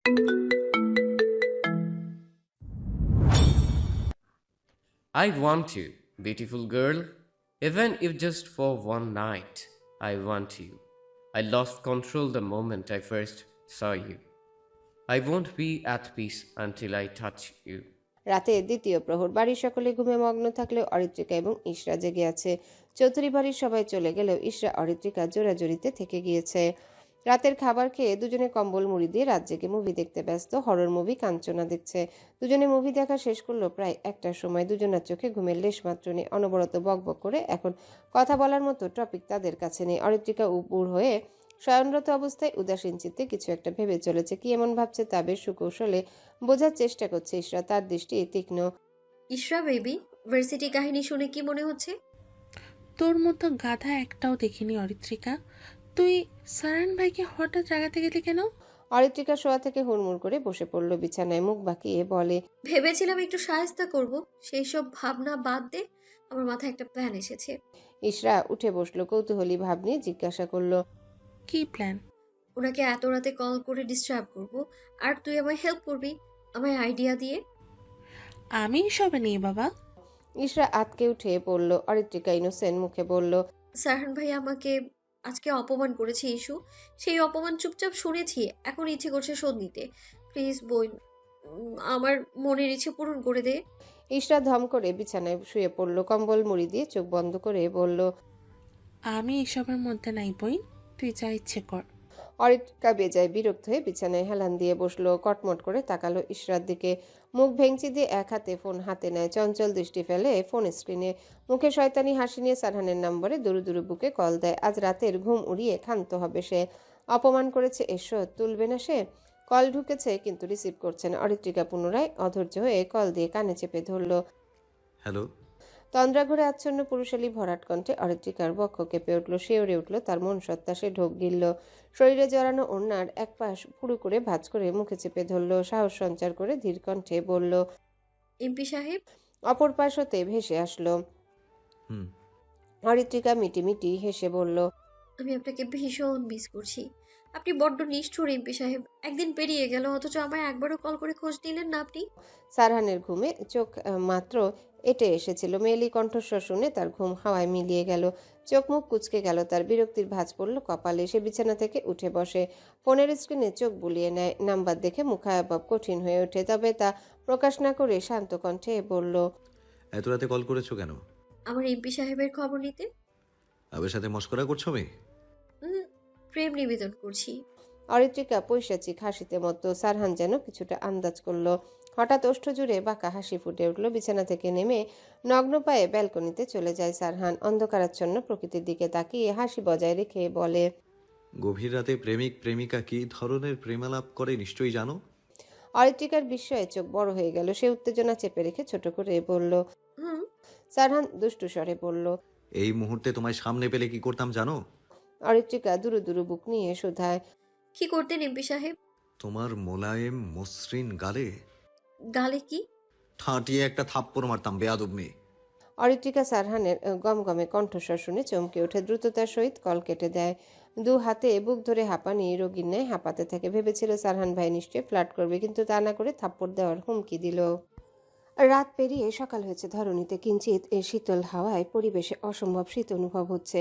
I want you, beautiful girl. Even if just for one night, I want you. I lost control the moment I first saw you. I won't be at peace until I touch you. রাতে দ্বিতীয় প্রহর, বাড়ির সকলে ঘুমে মগ্ন থাকলেও অরিত্রিকা এবং ইশরা জেগে আছে। চৌধুরী বাড়ির সবাই চলে গেলেও ইশরা অরিত্রিকা জোরাজুরিতে থেকে গিয়েছে। রাতের খাবার খেয়ে দুজনে কম্বল মুড়ি দিয়ে রাত জেগে মুভি দেখতে ব্যস্ত। হরর মুভি কাঞ্চনা দেখছে। দুজনে মুভি দেখা শেষ করলো প্রায় একটার সময়। দুজনের চোখে ঘুমের লেশ মাত্র নেই। অনবরত বকবক করে এখন কথা বলার মতো টপিক তাদের কাছে নেই। অরিত্রিকা উপুর হয়ে শয়নরত অবস্থায় উদাসীন চিত্তে কিছু একটা ভেবে চলেছে। কি এমন ভাবছে তা বেশ সুকৌশলে বোঝার চেষ্টা করছে ইশরা। তার দৃষ্টি তীক্ষ্ণ। ইশরা বেবি, ভার্সিটি কাহিনী শুনে কি মনে হচ্ছে? তোর মতো গাধা একটাও দেখিনি অরিত্রিকা। তুই সারান ভাইকে হঠাৎ জাগাতে গেলি কেন? অরিত্রিকা শোয়া থেকে হুড়মুড় করে বসে পড়ল বিছানায়, মুখ বাঁকিয়ে বলে, ভেবেছিলাম একটু সাহায্য করব, সেই সব ভাবনা বাদ দে, আমার মাথায় একটা প্ল্যান এসেছে। ইশরা উঠে বসলো, কৌতূহলী ভাব নিয়ে জিজ্ঞাসা করলো, কি প্ল্যান? ওনাকে এত রাতে কল করে ডিস্টার্ব করব, আর তুই আমায় হেল্প করবি, আমায় আইডিয়া দিয়ে। আমি সবে নেই বাবা। ইশরা আতকে উঠে পড়ল। অরিত্রিকা ইনোসেন্ট মুখে বলল, সারহান ভাই আমাকে আজকে অপমান করেছে ইস্যু, সেই অপমান চুপচাপ শুনেছি, এখন ইচ্ছে করছে শোধ নিতে। প্লিজ বোন, আমার মনের ইচ্ছে পূরণ করে দে। ইশরা ধম করে বিছানায় শুয়ে পড়ল, কম্বল মুড়ি দিয়ে চোখ বন্ধ করে বলল, আমি এসবের মধ্যে নাই বই, তুই যা ইচ্ছে কর। অরিত্রিকা বেজায় বিরক্ত হয়ে বিছানায় হেলান দিয়ে বসলো। কটমট করে তাকালো ইশরার দিকে। মুখ ভেঙচি দিয়ে এক হাতে ফোন হাতে নেয়, চঞ্চল দৃষ্টি ফেলে ফোন স্ক্রিনে। মুখে শয়তানি হাসি নিয়ে সারহানের নম্বরে দুরু দুরু বুকে কল দেয়। আজ রাতের ঘুম উড়িয়ে ক্ষান্ত হবে সে। অপমান করেছে এসো, তুলবে না সে। কল ঢুকেছে কিন্তু রিসিভ করছে না। অরিত্রিকা পুনরায় অধৈর্য হয়ে কল দিয়ে কানে চেপে ধরল। হ্যালো। তন্দ্রা ঘরে আচ্ছন্ন পুরুষালী ভরাট কণ্ঠে অরিত্রিকার বক্ষ কেঁপে উঠল, শিউরে উঠল তার মন সত্তা। সে ঢোক গিলল, শরীরে জড়ানো ওড়নার এক পাশ পুরু করে ভাঁজ করে মুখে চেপে ধরল। সাহস সঞ্চার করে ধীর কণ্ঠে বলল, এমপি সাহেব। অপর পাশ হতে ভেসে আসলো। হুম। অরিত্রিকা মিটিমিটি হেসে বলল, আমি আপনাকে ভীষণ মিস করছি। আপনি বড্ড নিষ্ঠুর এমপি সাহেব। একদিন পেরিয়ে গেল অথচ আমায় একবারও কল করে খোঁজ নিলেন না আপনি। সারহানের ঘুমে চোখ মাত্র এটে এসেছিল। মেয়েলি কণ্ঠস্বর শুনে তার ঘুম হাওয়ায় মিলিয়ে গেল। চোখ মুখ কুচকে গেল তার, বিরক্তির ভাঁজ পড়ল কপালে। সে বিছানা থেকে উঠে বসে, ফোনের স্ক্রিনে চোখ বুলিয়ে নেয়। নাম্বার দেখে মুখায়বব কঠিন হয়ে ওঠে, তবে তা প্রকাশ না করে শান্ত কণ্ঠে বলল, এত রাতে কল করেছো কেন? আমার এমপি সাহেবের খবর নিতে। আবের সাথে মস্করা করছো মেয়ে? উম, প্রেম নিবেদন করছি। অরিত্রিকা পৈশাচিক হাসিতে মতো। সারহান যেন কিছুটা আন্দাজ করলো। হঠাৎ ওষ্ঠ জুড়ে বাঁকা হাসি ফুটে উঠল। বিছানা থেকে নেমে নগ্ন পায়ে ব্যালকনিতে চলে যায় সারহান। অন্ধকারাচ্ছন্ন প্রকৃতির দিকে তাকিয়ে হাসি বজায় রেখে বলে, গভীর রাতে প্রেমিক প্রেমিকা কি ধরনের প্রেমালাপ করে নিশ্চয়ই জানো। অরিত্রিকার বিস্ময়ে চোখ বড় হয়ে গেল। সে উত্তেজনা চেপে রেখে ছোট করে বলল। হুম। সারহান দুষ্টু স্বরে বলল, এই মুহূর্তে তোমায় সামনে পেলে কি করতাম জানো? অরিত্রিকা দুরু দুরু বুক নিয়ে শোধায়, কি করতেন এমপি সাহেব? তোমার মোলায়েম মসৃণ গালে গালে কি? ঠাঁটিয়ে একটা থাপ্পড় মারতাম বেয়াদব মেয়ে। অরিত্রিকা সারহানের গমগমে কণ্ঠস্বর শুনে চমকে ওঠে। দ্রুততার সহিত কল কেটে দেয়। দু হাতে বুক ধরে হাঁপানি রোগীর ন্যায় হাঁপাতে থাকে। ভেবেছিল সারহান ভাই নিশ্চয়ই ফ্লার্ট করবে, কিন্তু তা না করে থাপ্পড় দেওয়ার হুমকি দিল। রাত পেরিয়ে সকাল হয়েছে। ধরণীতে কিঞ্চিত শীতল হাওয়ায় পরিবেশে অসম্ভব শীত অনুভব হচ্ছে।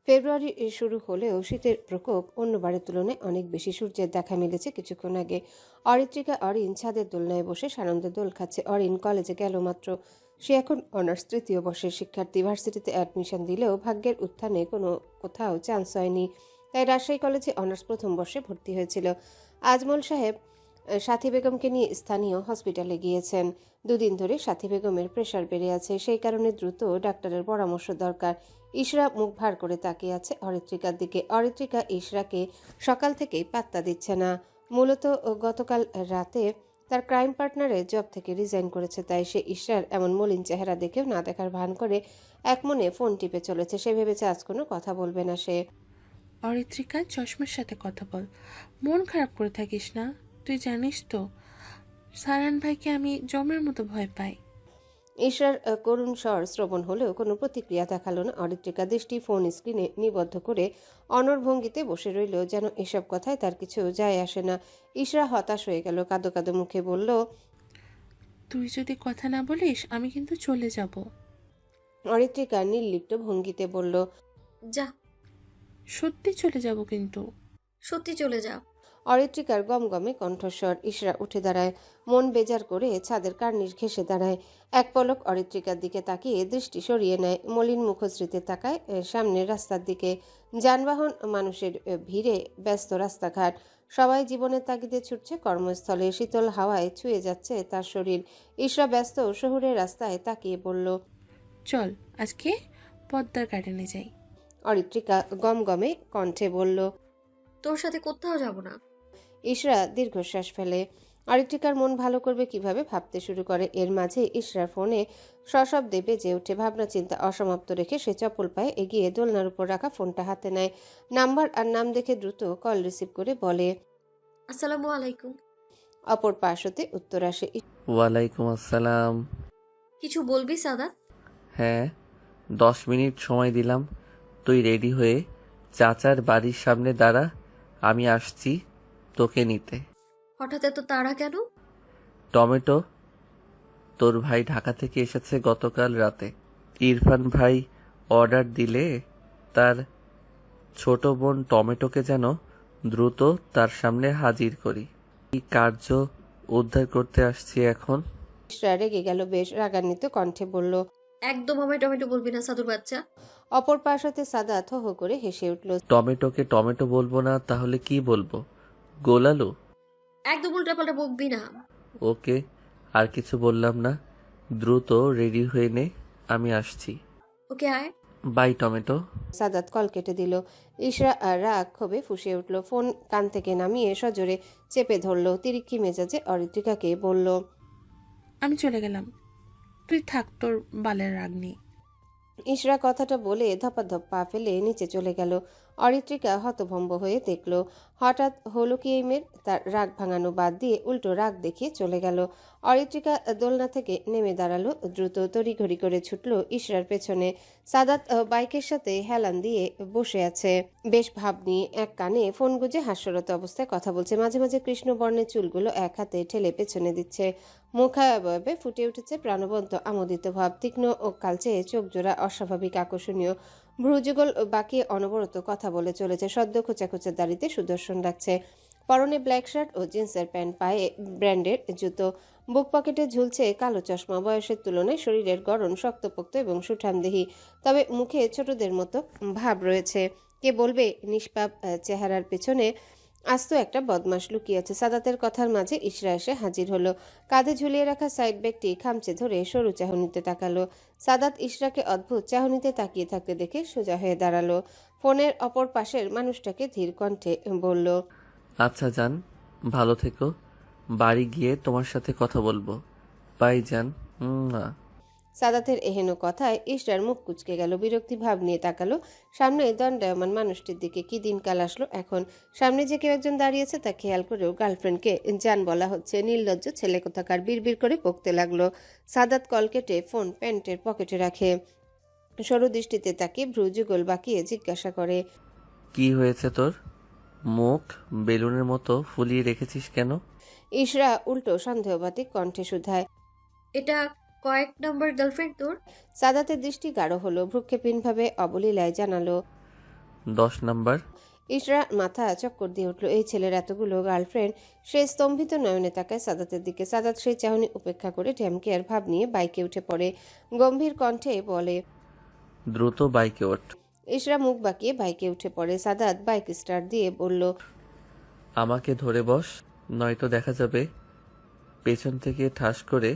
ফেব্রুয়ারি শুরু হলেও শীতের প্রকোপ অন্যবারের তুলনায় অনেক বেশি। সূর্যের দেখা মিলেছে কিছুক্ষণ আগে। অরিত্রিকা অরিন ছাদের দোলনায় বসে সানন্দে দোল খাচ্ছে। অরিন কলেজে গেল মাত্র। সে এখন অনার্স তৃতীয় বর্ষের শিক্ষার্থী। ভার্সিটিতে অ্যাডমিশন দিলেও ভাগ্যের উত্থানে কোথাও চান্স হয়নি, তাই রাজশাহী কলেজে অনার্স প্রথম বর্ষে ভর্তি হয়েছিল। আজমল সাহেব সাথী বেগমকে নিয়ে স্থানীয় হসপিটালে গিয়েছেন। দুদিন ধরে সাথী বেগমের প্রেশার বেড়ে আছে, সেই কারণে দ্রুত ডাক্তারের পরামর্শ দরকার। ইশরা মুখ ভার করে তাকিয়ে আছে অরিত্রিকার দিকে। অরিত্রিকা ইশরাকে সকাল থেকেই পাত্তা দিচ্ছে না। মূলত গতকাল রাতে তার ক্রাইম পার্টনারের জব থেকে রিজাইন করেছে, তাই সে ইশরার এমন মলিন চেহারা দেখেও না দেখার ভান করে এক মনে ফোন টিপে চলেছে। সে ভেবেছে আজ কোনো কথা বলবে না সে। অরিত্রিকা, চশমার সাথে কথা বল, মন খারাপ করে থাকিস না। তুই জানিস তো সারান ভাইকে আমি জমের মতো ভয় পাই। ঈশার করুণ স্বর শ্রবণ হলেও কোনো প্রতিক্রিয়া দেখালো না। অরিত্রিকা দৃষ্টি ফোন স্ক্রিনে নিবদ্ধ করে অনড় ভঙ্গিতে বসে রইল, যেন এসব কথায় তার কিছু যায় আসে না। ঈশা হতাশ হয়ে গেল, কাঁদো কাঁদো মুখে বলল, তুই যদি কথা না বলিস আমি কিন্তু চলে যাব। অরিত্রিকা নির্লিপ্ত ভঙ্গিতে বলল, যা, সত্যি চলে যাব কিন্তু। সত্যি চলে যা। অরিত্রিকার গমগমে কণ্ঠস্বর। ইশরা উঠে দাঁড়ায়, মন বেজার করে ছাদের কার্নিশ ঘেঁষে দাঁড়ায়। এক পলক অরিত্রিকার দিকে তাকিয়ে দৃষ্টি সরিয়ে নেয়, মলিন মুখশ্রীতে তাকায় সামনের রাস্তার দিকে। যানবাহন, মানুষের ভিড়ে ব্যস্ত রাস্তাঘাট, সবাই জীবনের তাগিদে ছুটছে কর্মস্থলে। শীতল হাওয়ায় ছুঁয়ে যাচ্ছে তার শরীর। ইশরা ব্যস্ত শহুরের রাস্তায় তাকিয়ে বলল, চল আজকে পদ্মার গার্ডেনে যাই। অরিত্রিকা গমগমে কণ্ঠে বলল। তোর সাথে কোথাও যাব না। ইশরা দীর্ঘশ্বাস ফেলে। অরিত্রিকার মন ভালো করবে কিভাবে ভাবতে শুরু করে। এর মাঝে ইশরার ফোনে সশব্দে বেজে ওঠে। ভাবনা চিন্তা অসমাপ্ত রেখে সে চপল পায়ে এগিয়ে দোলনার উপর রাখা ফোনটা হাতে নেয়। নাম্বার আর নাম দেখে দ্রুত কল রিসিভ করে বলে, আসসালামু আলাইকুম। অপর পাশ হতে উত্তর আসে। ওয়ালাইকুম আসসালাম। কিছু বলবি সাদাত? হ্যাঁ, 10 মিনিট সময় দিলাম। তুই রেডি হয়ে চাচার বাড়ির সামনে দাঁড়া, আমি আসছি তোকে নিতে। হঠাৎ এত তাড়া কেন? টমেটো, তোর ভাই ঢাকা থেকে এসেছে গতকাল রাতে। ইরফান ভাই অর্ডার দিলে তার ছোট বোন টমেটোকে যেন দ্রুত তার সামনে হাজির করি। এই কার্য উদ্ধার করতে আসছি এখন। ইশরা রেগে গেল বেশ, রাগান্বিত কণ্ঠে বলল। একদম আমায় টমেটো বলবি না সাধুর বাচ্চা। অপর পাশ হতে সাদাত হো হো করে হেসে উঠল। টমেটোকে টমেটো বলবো না তাহলে কি বলবো? গোলালু? একদম উল্টাপাল্টা বকবি না। ওকে, আর কিছু বললাম না। দ্রুত রেডি হয়ে নে, আমি আসছি। ওকে আয়। By tomato. সাদাত কল কেটে দিল। ইশরা আর রাগ ক্ষোভে ফুঁসে উঠল। ফোন কান থেকে নামিয়ে সজোরে চেপে ধরল। তিরিক্ষি মেজাজে অরিত্রিকাকে বলল, আমি চলে গেলাম, তুই থাক তোর বালের রাগ নিয়ে। ইশরা কথাটা বলে ধপাধপ পা ফেলে নিচে চলে গেল। অরিত্রিকা হতভম্ব হয়ে দেখল, হঠাৎ হলো কি এই মেয়ের। তার রাগ ভাঙানো বাদ দিয়ে উল্টো রাগ দেখিয়ে চলে গেল। অরিত্রিকা দোলনা থেকে নেমে দাঁড়ালো, দ্রুত তড়িঘড়ি করে ছুটল ইশরার পেছনে। সাদাত বাইকের সাথে হেলান দিয়ে বসে আছে, বেশ ভাব নিয়ে এক কানে ফোন গুজে হাস্যরত অবস্থায় কথা বলছে। মাঝে মাঝে কৃষ্ণবর্ণের চুলগুলো এক হাতে ঠেলে পেছনে দিচ্ছে। মুখাবয়বে ফুটে উঠেছে প্রাণবন্ত আমোদিত ভাব। তীক্ষ্ণ ও কালচে চোখ জোড়া অস্বাভাবিক আকর্ষণীয়, ভ্রুযুগল বাঁকিয়ে অনবরত কথা বলে চলেছে। সদ্য খোঁচা খোঁচা দাড়িতে সুদর্শন লাগছে। পরনে ব্ল্যাক শার্ট ও জিন্সের প্যান্ট, পায়ে ব্র্যান্ডের জুতো, বুক পকেটে ঝুলছে কালো চশমা। বয়সের তুলনায় শরীরের গড়ন শক্তপোক্ত এবং সুঠামদেহী, তবে মুখে ছোটদের মতো ভাব রয়েছে। কে বলবে নিষ্পাপ চেহারার পেছনে আস্ত একটা বদমাশ লুকিয়ে আছে। সাদাতের কথার মাঝে ইশরা এসে হাজির হলো। কাঁধে ঝুলিয়ে রাখা সাইড ব্যাগটি খামচে ধরে সরু চাহনিতে তাকালো। সাদাত ইশরাকে অদ্ভুত চাহনিতে তাকিয়ে থাকতে দেখে সোজা হয়ে দাঁড়ালো। ফোনের অপর পাশের মানুষটাকে ধীর কণ্ঠে বলল, আচ্ছা যান, ভালো থেকো। বাড়ি গিয়ে তোমার সাথে কথা বলবো। বাই যান। না। সাদাতের এহেন কথায় ইশরার মুখ কুঁচকে গেল। বিরক্তি ভাব নিয়ে তাকালো সামনে দণ্ডায়মান মানুষটির দিকে। কি দিনকাল আসলো এখন! সামনে যে কেউ একজন দাঁড়িয়েছে তা খেয়াল করেও গার্লফ্রেন্ডকে জান বলা হচ্ছে। নির্লজ্জ ছেলে কোথাকার, বিড়বিড় করে বকতে লাগলো। সাদাত কল কেটে ফোন প্যান্টের পকেটে রাখে। সরু দৃষ্টিতে তাকিয়ে ভ্রু যুগল বাঁকিয়ে জিজ্ঞাসা করে, কি হয়েছে তোর? মুখ বেলুনের মতো ফুলিয়ে রেখেছিস কেন? ইশরা উল্টো সন্দেহবাতিক কণ্ঠে শুধায়। এটা কয়েক নাম্বার গার্লফ্রেন্ড তোর? সাদাতের দৃষ্টি গাঢ় হলো, ভ্রুক্ষেপহীনভাবে অবলীলায় জানালো। 10 নাম্বার। ইশরা মাথা চক্কর দিয়ে উঠল। এই ছেলের এতগুলো গার্লফ্রেন্ড! সে স্তম্ভিত নয়নে তাকায় সাদাতের দিকে। সাদাত সেই চাহনি উপেক্ষা করে ঢ্যামকেয়ার ভাব নিয়ে বাইকে উঠে পড়ে। গম্ভীর কণ্ঠে বলে, দ্রুত বাইকে ওঠ। ইশরা মুখ বাঁকিয়ে বাইকে উঠে পড়ে। সাদাত বাইক স্টার্ট দিয়ে বলল, আমাকে ধরে বস, নয়তো দেখা যাবে পেছন থেকে ঠাস করে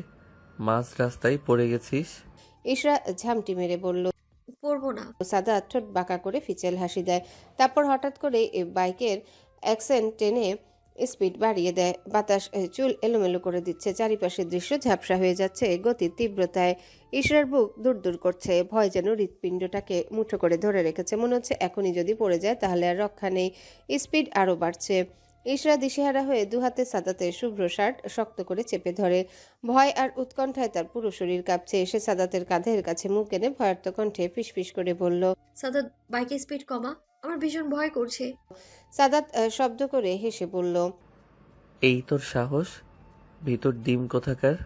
মাঝ রাস্তায় পড়ে গেছিস। ইশরা ঝামটি মেরে বলল। পরবো না। সাদাত ঠোঁট বাঁকা করে ফিচেল হাসি দেয়। তারপর হঠাৎ করে বাইকের অ্যাক্সেন্ট টেনে স্পিড বাড়িয়ে দেয়। বাতাস চুল এলোমেলো করে দিচ্ছে। চারিপাশের দৃশ্য ঝাপসা হয়ে যাচ্ছে গতির তীব্রতায়। ইশরার বুক দূর দূর করছে। ভয় যেন হৃৎপিণ্ডটাকে মুঠো করে ধরে রেখেছে। মনে হচ্ছে এখনই যদি পড়ে যায় তাহলে আর রক্ষা নেই। স্পিড আরও বাড়ছে। ইশরা দিশেহারা হয়ে দুহাতে সাদাতের শুভ্র শার্ট শক্ত করে চেপে ধরে। ভয় আর উৎকণ্ঠায় তার পুরো শরীর কাঁপছে। এসে সাদাতের কাঁধের কাছে মুখ এনে ভয়ার্ত কণ্ঠে ফিসফিস করে বলল। সাদাত, বাইকের স্পিড কমা, আমার ভীষণ ভয় করছে। সাদাত শব্দ করে হেসে বলল। এই তোর সাহস? ভিতর ডিম কোথাকার।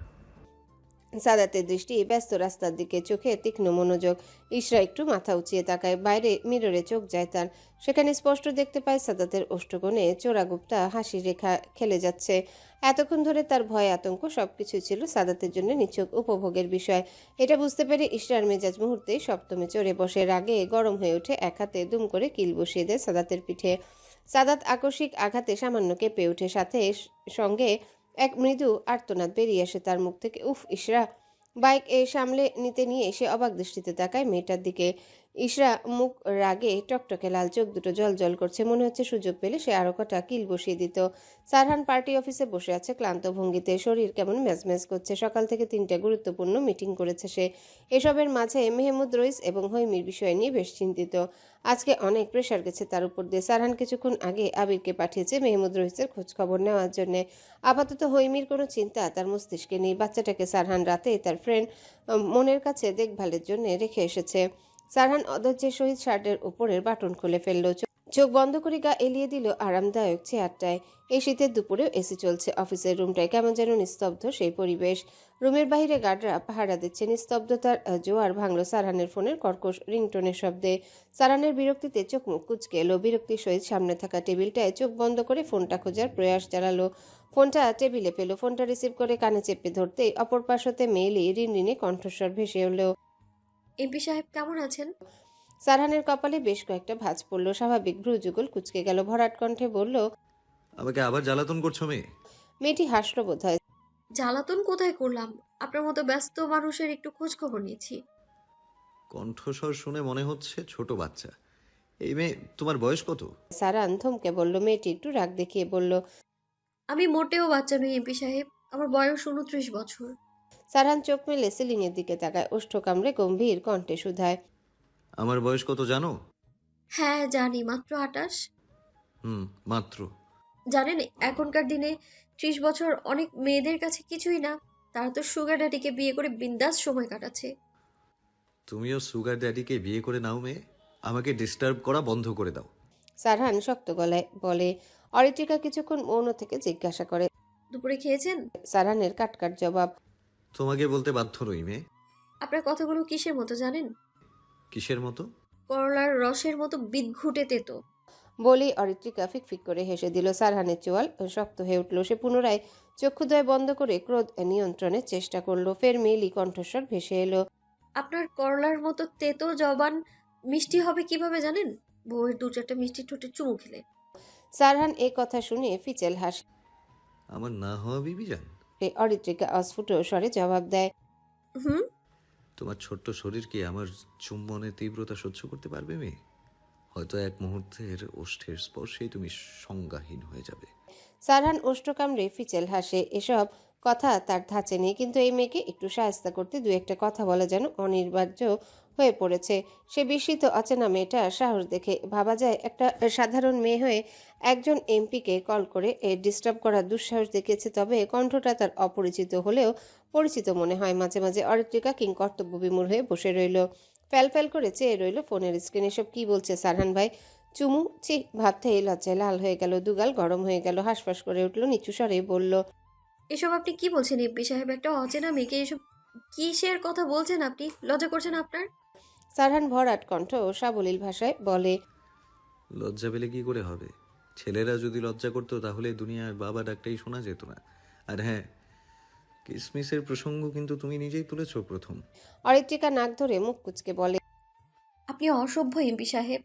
সাদাতের দৃষ্টি ব্যস্ত রাস্তার দিকে, চোখে তীক্ষ্ণ মনোযোগ। ইশরা একটু মাথা উঁচিয়ে তাকায়। বাইরে মিররে চোখ যায় তার। সেখানে স্পষ্ট দেখতে পায় সাদাতের ওষ্ঠকোণে চোরাগুপ্তা হাসির রেখা খেলে যাচ্ছে। এতক্ষণ ধরে তার ভয় আতঙ্ক সবকিছুই ছিল সাদাতের জন্য নিছক উপভোগের বিষয়। এটা বুঝতে পেরে ইশরার মেজাজ মুহূর্তেই সপ্তমে চড়ে বসে। রাগে গরম হয়ে ওঠে। এক হাতে দুম করে কিল বসিয়ে দেয় সাদাতের পিঠে। সাদাত আকস্মিক আঘাতে সামান্য কেঁপে ওঠে। সাথে সঙ্গে এক মৃদু আর্তনাদ বেরিয়ে আসে তার মুখ থেকে। উফ! ইশরা! বাইক সামলে নিতে নিয়ে সে অবাক দৃষ্টিতে তাকায় মেয়েটার দিকে। ইশরা মুখ রাগে টকটকে লাল, চোখ দুটো জল জল করছে। মনে হচ্ছে সুযোগ পেলে সে আরো কটা কিল বসিয়ে দিত। সারহান পার্টি অফিসে বসে আছে ক্লান্ত ভঙ্গিতে। শরীর কেমন ম্যাজম্যাজ করছে। সকাল থেকে 3টা গুরুত্বপূর্ণ মিটিং করেছে সে। এসবের মাঝে মেহমুদ রইস এবং হৈমির বিষয় নিয়ে বেশ চিন্তিত। আজকে অনেক প্রেশার গেছে তার উপর দিয়ে। সারহান কিছুক্ষণ আগে আবিরকে পাঠিয়েছে মেহমুদ রইসের খোঁজ খবর নেওয়ার জন্য। আপাতত হৈমির কোনো চিন্তা তার মস্তিষ্কে নেই। বাচ্চাটাকে সারহান রাতে তার ফ্রেন্ড মনের কাছে দেখভালের জন্য রেখে এসেছে। সারহান অধৈর্যের সহিত শার্টের উপরের বাটন খুলে ফেলল। চোখ বন্ধ করে গা এলিয়ে দিল আরামদায়ক চেয়ারটায়। এই শীতের দুপুরেও এসি চলছে। অফিসের রুমটায় কেমন যেন নিস্তব্ধ সেই পরিবেশ। রুমের বাইরে গার্ডরা পাহারা দিচ্ছে। নিস্তব্ধতার জোয়ার ভাঙল সারহানের ফোনের কর্কশ রিংটোনের শব্দে। সারহানের বিরক্তিতে চোখ মুখ কুঁচকে এলো। বিরক্তির সহিত সামনে থাকা টেবিলটায় চোখ বন্ধ করে ফোনটা খোঁজার প্রয়াস চালালো। ফোনটা টেবিলে পেল। ফোনটা রিসিভ করে কানে চেপে ধরতেই অপর পাশ হতে মেয়েলি রিনরিনে কণ্ঠস্বর ভেসে এলো। এমপি সাহেব কেমন আছেন? সারহানের কপালে বেশ কয়েকটা ভাঁজ পড়ল। স্বাভাবিক ভ্রু যুগল কুঁচকে গেল। ভরাট কণ্ঠে বলল। আমাকে আবার জ্বালাতন করছো মেয়ে? মেয়েটি হাসল বোধ হয়। জ্বালাতন কোথায় করলাম? আপনার মতো ব্যস্ত মানুষের একটু খোঁজ খবর নিয়েছি। কণ্ঠস্বর শুনে মনে হচ্ছে ছোট বাচ্চা। এই মেয়ে, তোমার বয়স কত? সারহান থমকে বলল। মেয়েটি একটু রাগ দেখিয়ে বলল। আমি মোটেও বাচ্চা নই এমপি সাহেব, আমার বয়স 29 বছর। সারহান চোখ মেলে সিলিংয়ের দিকে তাকায়। ওষ্ঠ কামড়ে গম্ভীর কণ্ঠে শুধায়। আমার বয়স কত জানো? হ্যাঁ জানি, মাত্র 28। মাত্র। জানেন, এখনকার দিনে 30 বছর অনেক মেয়েদের কাছে কিছুই না। তারা তো সুগার ড্যাডিকে বিয়ে করে বিন্দাস সময় কাটাচ্ছে। তুমিও সুগার ড্যাডিকে বিয়ে করে নাও মেয়ে। আমাকে ডিস্টার্ব করা বন্ধ করে দাও। সারহান শক্ত গলায় বলে। অরিত্রিকা কিছুক্ষণ মৌন থেকে জিজ্ঞাসা করে। দুপুরে খেয়েছেন? সারহানের কাটকাট জবাব। তোমাকে বলতে বাধ্য নই মেয়ে। আপনার কথাগুলো কিসের মতো জানেন? কিসের মতো? করলার রসের মতো বিদঘুটে তেতো। বলি অরিত্রিকা ফিকফিক করে হেসে দিল। সারহানের চোয়াল শক্ত হয়ে উঠল। সে পুনরায় চক্ষুদ্বয় বন্ধ করে ক্রোধ নিয়ন্ত্রণের চেষ্টা করলো। ফের মেয়েলি কণ্ঠস্বর ভেসে এলো। আপনার করলার মতো তেতো জবান মিষ্টি হবে কিভাবে জানেন? বউয়ের 2-4টা মিষ্টি ঠোঁটে চুমু খেলে। সারহান এ কথা শুনে ফিচেল হাসে। আমার না হওয়া বিবি জান? অরিত্রিকা অস্ফুট স্বরে জবাব দেয়। হুম। তোমার ছোট্ট শরীর কি আমার চুম্বনের তীব্রতা সহ্য করতে পারবে মেয়ে? হয়তো এক মুহূর্তের ওষ্ঠের স্পর্শেই তুমি সংজ্ঞাহীন হয়ে যাবে। সারহান ওষ্ঠ কামড়ে ফিচেল হাসে। এসব কথা তার ধাঁচে নেই, কিন্তু এই মেয়েকে একটু সাহায্য করতে দু একটা কথা বলা যেন অনিবার্য হয়ে পড়েছে। সে বিস্মিত অচেনা মেয়েটার সাহস দেখে ভাবা যায় একটা সাধারণ মেয়ে হয়ে একজন এমপিকে কল করে ডিস্টার্ব করার দুঃসাহস দেখিয়েছে। তবে কণ্ঠটা তার অপরিচিত হলেও পরিচিত মনে হয় মাঝে মাঝে। অরিত্রিকা কিং কর্তব্য বিমূঢ় হয়ে বসে রইল। ফ্যাল ফ্যাল করে চেয়ে রইল ফোনের স্ক্রিনে। এসব কি বলছে সারহান ভাই? চুমু ছি! ভাবতেই লজ্জায় লাল হয়ে গেল, দুগাল গরম হয়ে গেল। হাঁসফাঁস করে উঠল, নিচু স্বরে বলল। এসব আপনি কি বলছেন এমপি সাহেব? একটা অচেনা মেয়েকে এসব কিসের কথা বলছেন আপনি? লজ্জা করছেন আপনার? সারহান ভরাট কণ্ঠ ও সাবলীল ভাষায় বলে। লজ্জা পেলে কি করে হবে? ছেলেরা যদি লজ্জা করতো তাহলে দুনিয়ার বাবা ডাকটাই শোনা যেত না। আর হ্যাঁ, কিসমিসের প্রসঙ্গ কিন্তু তুমি নিজেই তুলেছ প্রথম। অরিত্রিকা নাক ধরে মুখ কুচকে বলে। আপনি অসভ্য এমপি সাহেব।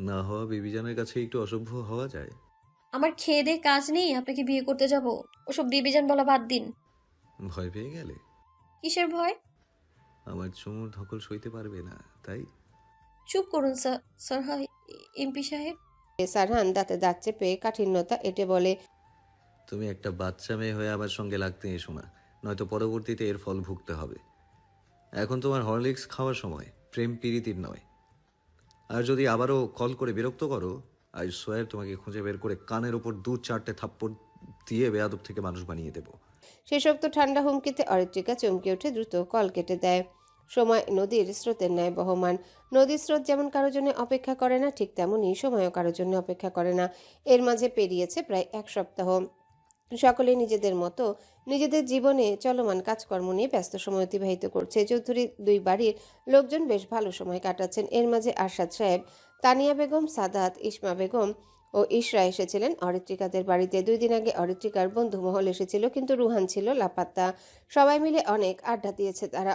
না হওয়া বিবিজানের কাছে একটু অসভ্য হওয়া যায়? আমার খেয়ে দিয়ে কাজ নেই আপনাকে বিয়ে করতে যাব? ওসব বিবিজান বলা বাদ দিন। ভয় পেয়ে গেলে? কিসের ভয়? আমার চুমুর ধকল সইতে পারবে না তাই? চুপ করুন স্যার হয় এমপি সাহেব। সারহান দাঁতে দাঁত চেপে কাঠিন্যতা এঁটে বলে। তুমি একটা বাচ্চা মেয়ে হয়ে আমার সঙ্গে লাগতে এসো না, নয়তো পরবর্তীতে এর ফল ভুগতে হবে। এখন তোমার হরলিক্স খাওয়ার সময়, প্রেম প্রীতির নয়। আর যদি আবারও কল করে বিরক্ত করো, আই সোয়ার তোমাকে খুঁজে বের করে কানের ওপর 2-4টে থাপ্পড় দিয়ে বেয়াদব থেকে মানুষ বানিয়ে দেবো। শেষোক্ত ঠান্ডা হুমকিতে অরিত্রিকা চমকে উঠে দ্রুত কল কেটে দেয়। সময় নদীর স্রোতের ন্যায় বহমান। নদীর স্রোত যেমন কারোর জন্য অপেক্ষা করে না, ঠিক তেমনই সময়ও কারোর জন্য অপেক্ষা করে না। এর মাঝে পেরিয়েছে প্রায় 1 সপ্তাহ। সকলে নিজেদের মতো নিজেদের জীবনে চলমান কাজকর্ম নিয়ে ব্যস্ত সময় অতিবাহিত করছে। চৌধুরী দুই বাড়ির লোকজন বেশ ভালো সময় কাটাচ্ছেন। এর মাঝে আরশাদ সাহেব, তানিয়া বেগম, সাদাত, ইসমা বেগম ও ইশরা এসেছিলেন অরিত্রিকাদের বাড়িতে। 2 দিন আগে অরিত্রিকার বন্ধু মহল এসেছিল, কিন্তু রুহান ছিল লাপাত্তা। সবাই মিলে অনেক আড্ডা দিয়েছে তারা।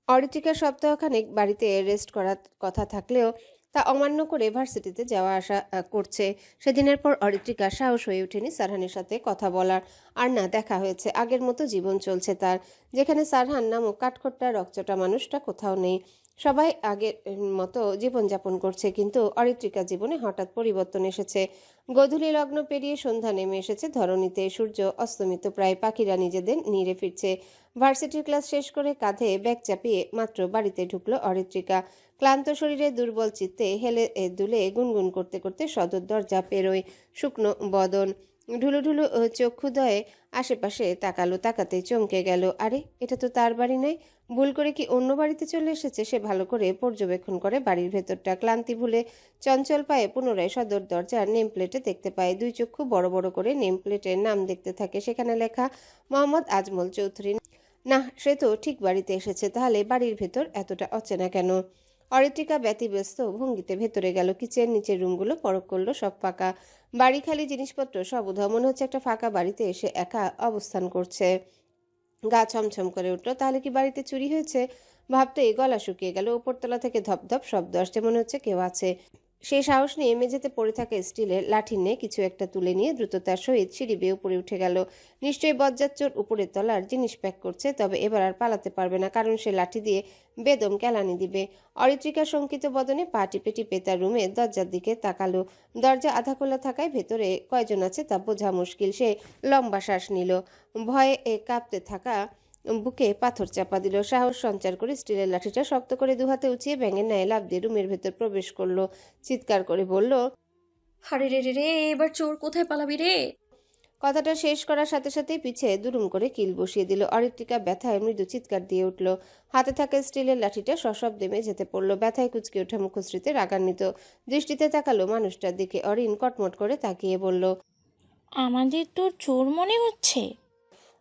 অরিত্রিকা সপ্তাহখানেক বাড়িতে রেস্ট করার কথা থাকলেও তা অমান্য করে ভার্সিটিতে যাওয়া আসা করছে। সেদিনের পর অরিত্রিকা সাহস হয়ে ওঠেনি সারহানের সাথে কথা বলার। আর না, দেখা হয়েছে। আগের মতো জীবন চলছে তার, যেখানে সারহান নামক কাঠখোট্টা রকচটা মানুষটা কোথাও নেই। সবাই আগের মতো জীবনযাপন করছে, কিন্তু অরিত্রিকার জীবনে হঠাৎ পরিবর্তন এসেছে। গোধূলি লগ্ন পেরিয়ে সন্ধ্যা নেমে এসেছে ধরণীতে। সূর্য অস্তমিত প্রায়। পাখিরা নিজেদের নিড়ে ফিরছে। ভার্সিটির ক্লাস শেষ করে কাঁধে ব্যাগ চাপিয়ে মাত্র বাড়িতে ঢুকলো অরিত্রিকা। ক্লান্ত শরীরে দুর্বল চিত্তে হেলে দুলে গুনগুন করতে করতে সদর দরজা পেরোয়। শুকনো বদন, ঢুলু ঢুলু চক্ষুদয়ে আশেপাশে তাকালো। তাকাতেই চমকে গেল। আরে, এটা তো তার বাড়ি নয়। ভুল করে কি অন্য বাড়িতে চলে এসেছে? সে ভালো করে পর্যবেক্ষণ করে বাড়ির ভেতরটা। ক্লান্তি ভুলে চঞ্চল পায়ে পুনরায় সদর দরজার নেম প্লেটে দেখতে পায়। 2 চক্ষু বড় বড় করে নেম প্লেটের নাম দেখতে থাকে। সেখানে লেখা মোহাম্মদ আজমল চৌধুরী। না, সে তো ঠিক বাড়িতে এসেছে, তাহলে বাড়ির ভেতর এতটা অচেনা কেন? অরিত্রিকা ব্যতিব্যস্ত ভঙ্গিতে ভেতরে গেল। কিচেন, নিচের রুমগুলো পরখ করলো, সব ফাঁকা। বাড়ি খালি, জিনিসপত্র সব উধাও। মনে হচ্ছে একটা ফাঁকা বাড়িতে এসে একা অবস্থান করছে। গা ছমছম করে উঠলো। তাহলে কি বাড়িতে চুরি হয়েছে? ভাবতেই গলা শুকিয়ে গেল। উপরতলা থেকে ধপধপ শব্দ আসছে, মনে হচ্ছে কেউ আছে। সে সাহস নিয়ে মেঝেতে পড়ে থাকা স্টিলের লাঠি নিয়ে কিছু একটা তুলে নিয়ে দ্রুততার সহিত সিঁড়ি বেয়ে উপরে উঠে গেল। নিশ্চয়ই বজ্জাচ্চোর উপরের তলার জিনিস প্যাক করছে। তবে এবার আর পালাতে পারবে না, কারণ সে লাঠি দিয়ে বেদম কেলানি দিবে। অরিত্রিকা শঙ্কিত বদনে পা টিপে টিপে তার রুমের দরজার দিকে তাকালো। দরজা আধা খোলা থাকায় ভেতরে কয়জন আছে তা বোঝা মুশকিল। সে লম্বা শ্বাস নিল। ভয়ে কাঁপতে থাকা বুকে পাথর চাপা দিল। সাহস সঞ্চার করে স্টিলের লাঠিটা শক্ত করে 2 হাতে উঁচিয়ে ব্যাঙের ন্যায় লাফ দিয়ে রুমের ভেতর প্রবেশ করলো। চিৎকার করে বলল, আরে রে রে রে, এবার চোর কোথায় পালাবি রে? কথাটা শেষ করার সাথে সাথেই পিছে দুরুম করে কিল বসিয়ে দিল। অরিত্রিকা ব্যথায় মৃদু চিৎকার দিয়ে উঠল। হাতে থাকা স্টিলের লাঠিটা সশব্দে মেঝেতে পড়ল। ব্যথায় কুচকে ওঠা মুখশ্রীতে রাগান্বিত দৃষ্টিতে তাকালো মানুষটার দিকে। অরিন কটমট করে তাকিয়ে বলল, আমাদের তোর চোর মনে হচ্ছে?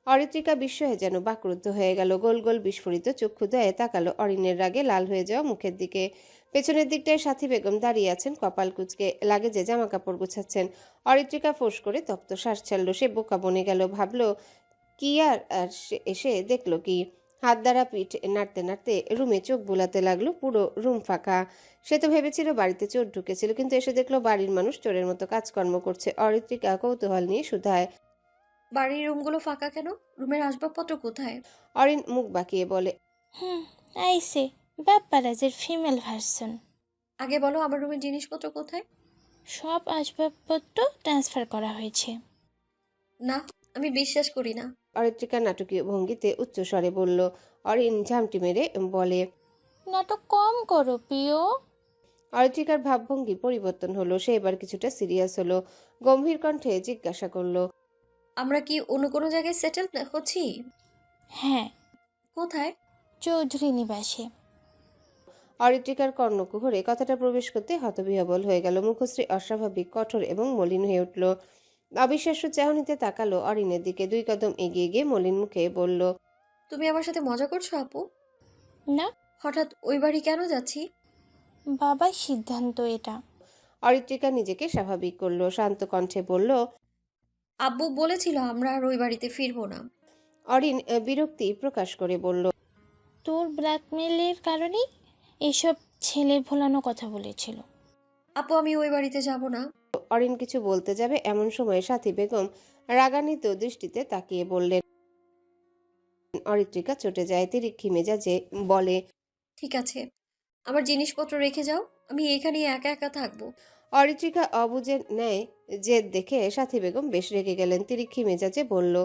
অরিত্রিকা বিস্ময়ে যেন বাকরুদ্ধ হয়ে গেল। গোল গোল বিস্ফোরিত চক্ষুদয়ে তাকালো অরিনের রাগে লাল হয়ে যাওয়া মুখের দিকে। পেছনের দিকটায় সাথী বেগম দাঁড়িয়ে আছেন, কপাল কুঁচকে লাগেজে জামা কাপড় গুছাচ্ছেন। অরিত্রিকা ফোঁস করে তপ্ত শ্বাস ছাড়ল। সে বোকা বনে গেল। ভাবলো কি, আর এসে দেখলো কি? হাত দ্বারা পিঠ নাড়তে নাড়তে রুমে চোখ বুলাতে লাগলো। পুরো রুম ফাঁকা। সে তো ভেবেছিল বাড়িতে চোর ঢুকেছিল, কিন্তু এসে দেখলো বাড়ির মানুষ চোরের মতো কাজকর্ম করছে। অরিত্রিকা কৌতূহল নিয়ে শুধায়, বাড়ির রুমগুলো ফাঁকা কেন? রুমের আসবাবপত্র কোথায়? অরিন মুখ বাঁকিয়ে বলে, আইসে বাপ্পারাজের ফিমেল ভার্সন। আগে বলো, আমার রুমের জিনিসপত্র কোথায়? সব আসবাবপত্র ট্রান্সফার করা হয়েছে। না, আমি বিশ্বাস করি না। অরিত্রিকা নাটকীয় ভঙ্গিতে উচ্চস্বরে বলল। অরিন ঝামটি মেরে বলে, নাটক কম করো প্রিয়। অরিত্রিকার ভাবভঙ্গির পরিবর্তন হলো। সে এবার কিছুটা সিরিয়াস হলো। গম্ভীর কণ্ঠে জিজ্ঞাসা করলো, আমরা কি অন্য কোনো জায়গায় সেটেল হচ্ছি? হ্যাঁ, কোথায়? চৌধুরী নিবাসে। অরিত্রিকার কর্ণকুহরে কথাটা প্রবেশ করতে হতবিহ্বল হয়ে গেল। মুখশ্রী অস্বাভাবিক কঠোর এবং মলিন হয়ে উঠল। অবিশ্বাস্য চাহনিতে তাকালো অরিনের দিকে। 2 কদম এগিয়ে গিয়ে মলিন মুখে বলল, তুমি আমার সাথে মজা করছো আপু? না, হঠাৎ ওই বাড়ি কেন যাচ্ছি? বাবার সিদ্ধান্ত এটা। অরিত্রিকা নিজেকে স্বাভাবিক করলো। শান্ত কণ্ঠে বলল, আব্বু বলেছিল আমরা আর ওই বাড়িতে ফিরবো না। অরিন বিরক্তি প্রকাশ করে বলল, তোর ব্ল্যাকমেলের কারণেই এসব ছেলে ভোলানো কথা বলেছিল। আপু, আমি ওই বাড়িতে যাব না। অরিন কিছু বলতে যাবে এমন সময় সাথী বেগম রাগান্বিত দৃষ্টিতে তাকিয়ে বললেন। অরিত্রিকা চটে যায়। তিরিক্ষি মেজাজে বলে, ঠিক আছে, আমার জিনিসপত্র রেখে যাও, আমি এখানেই একা একা থাকবো। অরিত্রিকা অবুঝের ন্যায় জেদ দেখে সাথী বেগম বেশ রেগে গেলেন। তিরিক্ষি মেজাজে বলল,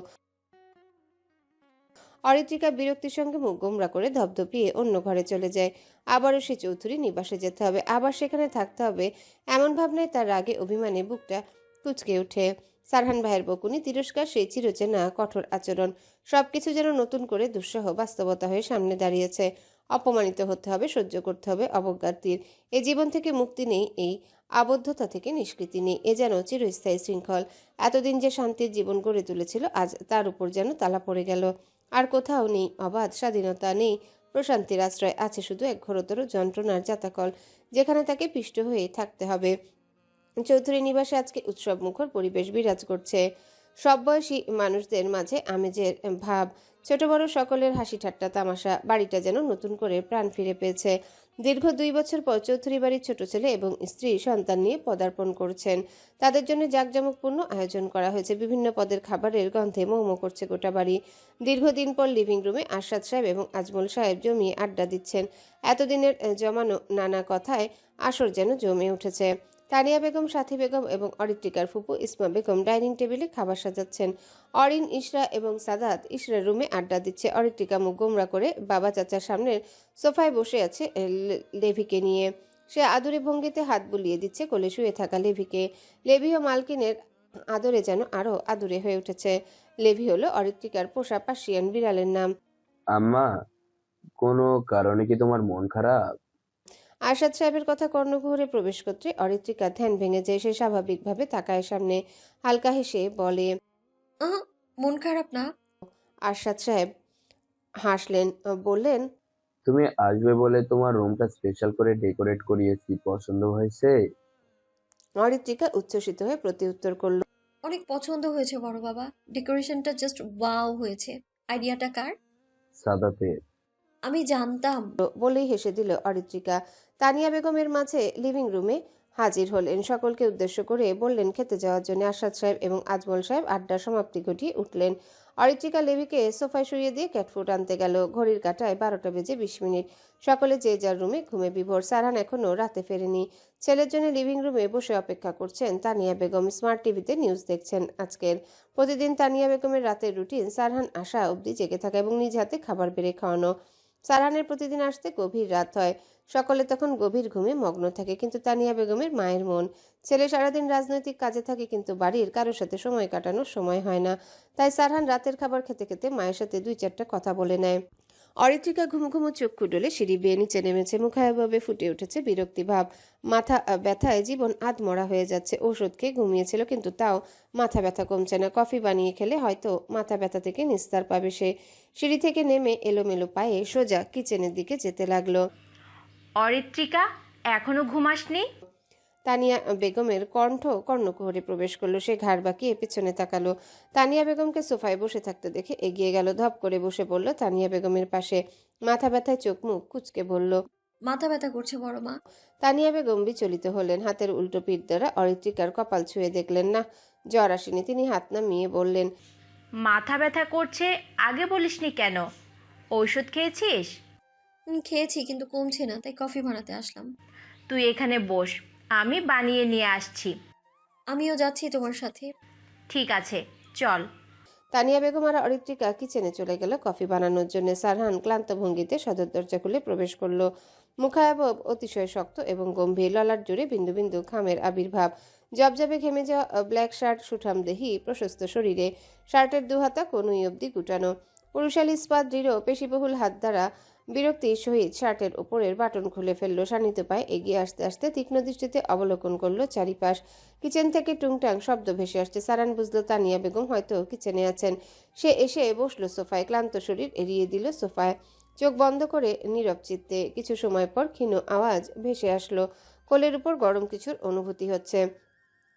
অরিত্রিকা বিরক্তির সঙ্গে মুখ গোমরা করে ধপধপিয়ে অন্য ঘরে চলে যায়। আবারও সে চৌধুরী নিবাসে যেতে হবে, আবার সেখানে থাকতে হবে, এমন ভাবনায় তার রাগে অভিমানে বুকটা কুঁচকে ওঠে। সারহান ভাইয়ের বকুনি, তিরস্কার, সেই চিরচেনা কঠোর আচরণ, সবকিছু যেন নতুন করে দুঃসহ বাস্তবতা হয়ে সামনে দাঁড়িয়েছে। অপমানিত হতে হবে, সহ্য করতে হবে অবজ্ঞার তীর। এই জীবন থেকে মুক্তি নেই, এই আবদ্ধতা থেকে নিষ্কৃতি নেই। এ যেন চিরস্থায়ী শৃঙ্খল। এতদিন যে শান্তির জীবন গড়ে তুলেছিল, আজ তার উপর যেন তালা পড়ে গেল। আর কোথাও নেই অবাধ স্বাধীনতা, নেই প্রশান্তির আশ্রয়, আছে শুধু এক ঘোরতর যন্ত্রণার জাতাকল, যেখানে তাকে পিষ্ট হয়ে থাকতে হবে। চৌধুরী নিবাসে আজকে উৎসব মুখর পরিবেশ বিরাজ করছে। সব বয়সী মানুষদের মাঝে আমেজের ভাব, ছোট বড় সকলের হাসি ঠাট্টা তামাশা। বাড়িটা যেন নতুন করে প্রাণ ফিরে পেয়েছে। দীর্ঘ 2 বছর পর চৌধুরী বাড়ির ছোট ছেলে এবং স্ত্রী সন্তান নিয়ে পদার্পণ করছেন। তাদের জন্য জাঁকজমকপূর্ণ আয়োজন করা হয়েছে। বিভিন্ন পদের খাবারের গন্ধে মৌমো করছে গোটা বাড়ি। দীর্ঘদিন পর লিভিং রুমে আরশাদ সাহেব এবং আজমল সাহেব জমিয়ে আড্ডা দিচ্ছেন। এতদিনের জমানো নানা কথায় আসর যেন জমে উঠেছে। তানিয়া বেগম, সাথী বেগম এবং অরিত্রিকার ফুপু ইসমা বেগম ডাইনিং টেবিলে খাবার সাজাচ্ছেন। অরিন, ইশরা এবং সাদাত ইশরার রুমে আড্ডা দিচ্ছে। অরিত্রিকা মুখ গোমরা করে বাবা চাচার সামনের সোফায় বসে আছে লেভিকে নিয়ে। সে আদুরে ভঙ্গিতে হাত বুলিয়ে দিচ্ছে কোলে শুয়ে থাকা লেভিকে। লেভি ও মালকিনের আদরে যেন আরো আদুরে হয়ে উঠেছে। লেভি হলো অরিত্রিকার পোষা পার্সিয়ান বিড়ালের নাম। আম্মা, কোনো কারণে কি তোমার মন খারাপ? আরশাদ সাহেবের কথা কর্ণকুহরে প্রবেশ করতে অরিত্রিকা ধ্যান ভেঙে যায়। সে স্বাভাবিকভাবে তাকায় সামনে, হালকা হেসে বলে, আহ মন খারাপ না। আরশাদ সাহেব হাসলেন, বললেন, তুমি আসবে বলে তোমার রুমটা স্পেশাল করে ডেকোরেট করিয়েছি, পছন্দ হয়েছে? অরিত্রিকা উচ্ছ্বসিত হয়ে প্রতিউত্তর করল, অনেক পছন্দ হয়েছে বড় বাবা, ডেকোরেশনটা জাস্ট ওয়াও হয়েছে। আইডিয়াটা কার? সাদাতের। আমি জানতাম। বলেই হেসে দিল অরিত্রিকা। তানিয়া বেগমের মাঝে লিভিং রুমে হাজির হলেন। সকলকে উদ্দেশ্য করে বললেন খেতে যাওয়ার জন্য। আরশাদ সাহেব এবং আজমল সাহেব আড্ডার সমাপ্তি ঘটিয়ে উঠলেন। অরিত্রিকা লেভিকে সোফায় শুইয়ে দিয়ে ক্যাটফুট আনতে গেল। ঘড়ির কাঁটায় 12টা বেজে 20 মিনিট। সকলে যে যার রুমে ঘুমে বিভোর। সারহান এখনো রাতে ফেরেনি। ছেলের জন্য লিভিং রুমে বসে অপেক্ষা করছেন তানিয়া বেগম। স্মার্ট টিভিতে নিউজ দেখছেন আজকের। প্রতিদিন তানিয়া বেগমের রাতের রুটিন সারহান আসা অবধি জেগে থাকা এবং নিজ হাতে খাবার বেড়ে খাওয়ানো। সারহানের প্রতিদিন আসতে গভীর রাত হয়। সকলে তখন গভীর ঘুমে মগ্ন থাকে, কিন্তু তানিয়া বেগমের মায়ের মন। ছেলে সারাদিন রাজনৈতিক কাজে থাকে, কিন্তু বাড়ির কারোর সাথে সময় কাটানোর সময় হয় না। তাই সারহান রাতের খাবার খেতে খেতে মায়ের সাথে 2-4টা কথা বলে নেয়। অরিত্রিকা ঘুম ঘুমো চক্ষু ডলে সিঁড়ি বেয়ে নিচে নেমেছে। মুখায়ভাবে ফুটে উঠেছে বিরক্তি ভাব। মাথা ব্যথায় জীবন আধমরা হয়ে যাচ্ছে। ওষুধ খেয়ে ঘুমিয়েছিল, কিন্তু তাও মাথা ব্যথা কমছে না। কফি বানিয়ে খেলে হয়তো মাথা ব্যথা থেকে নিস্তার পাবে সে। সিঁড়ি থেকে নেমে এলোমেলো পায়ে সোজা কিচেনের দিকে যেতে লাগলো। অরিত্রিকা, এখনো ঘুমাসনি? তানিয়া বেগমের কণ্ঠ কর্ণকুহরে প্রবেশ করলো। সে ঘাড় বাঁকিয়ে পেছনে তাকালো। তানিয়া বেগমকে সোফায় বসে থাকতে দেখে এগিয়ে গেল। ধপ করে বসে পড়ল তানিয়া বেগমের পাশে। মাথা ব্যথায় চোখ মুখ কুঁচকে বলল, মাথা ব্যথা করছে বড় মা। তানিয়া বেগম বিচলিত হলেন। হাতের উল্টো পিঠ দ্বারা অরিত্রিকার কপাল ছুঁয়ে দেখলেন না, জ্বর আসেনি। তিনি হাত নামিয়ে বললেন, মাথা ব্যথা করছে, আগে বলিসনি কেন? ঔষধ খেয়েছিস? খেয়েছি, কিন্তু কমছে না, তাই কফি বানাতে আসলাম। তুই এখানে বস, আমি বানিয়ে নিয়ে আসছি। আমিও যাচ্ছি তোমার সাথে। ঠিক আছে, চল। তানিয়া বেগম আর অরিত্রিকা কিচেনে চলে গেল কফি বানানোর জন্য। সারহান ক্লান্ত ভঙ্গিতে সদর দরজা খুলে প্রবেশ করলো। মুখায়বব অতিশয় শক্ত এবং গম্ভীর। ললাট জুড়ে বিন্দু বিন্দু ঘামের আবির্ভাব। জবজবে ঘেমে যাওয়া ব্ল্যাক শার্ট, সুঠাম দেহি, প্রশস্ত শরীরে। শার্টের দুহাতা কনুই অবধি গুটানো। পুরুষালী ইস্পাত দৃঢ় পেশিবহুল হাত দ্বারা বিরক্তির সহিত শার্টের ওপরের বাটন খুলে ফেলল। শানিত পায়ে এগিয়ে আসতে আসতে তীক্ষ্ণ দৃষ্টিতে অবলোকন করলো চারিপাশ। কিচেন থেকে টুংটাং শব্দ ভেসে আসছে। সারান বুঝলো তানিয়া বেগম হয়তো কিচেনে আছেন। সে এসে বসলো সোফায়। ক্লান্ত শরীর এড়িয়ে দিল সোফায়। চোখ বন্ধ করে নীরব চিত্তে। কিছু সময় পর ক্ষীণ আওয়াজ ভেসে আসলো। কোলের উপর গরম কিছুর অনুভূতি হচ্ছে।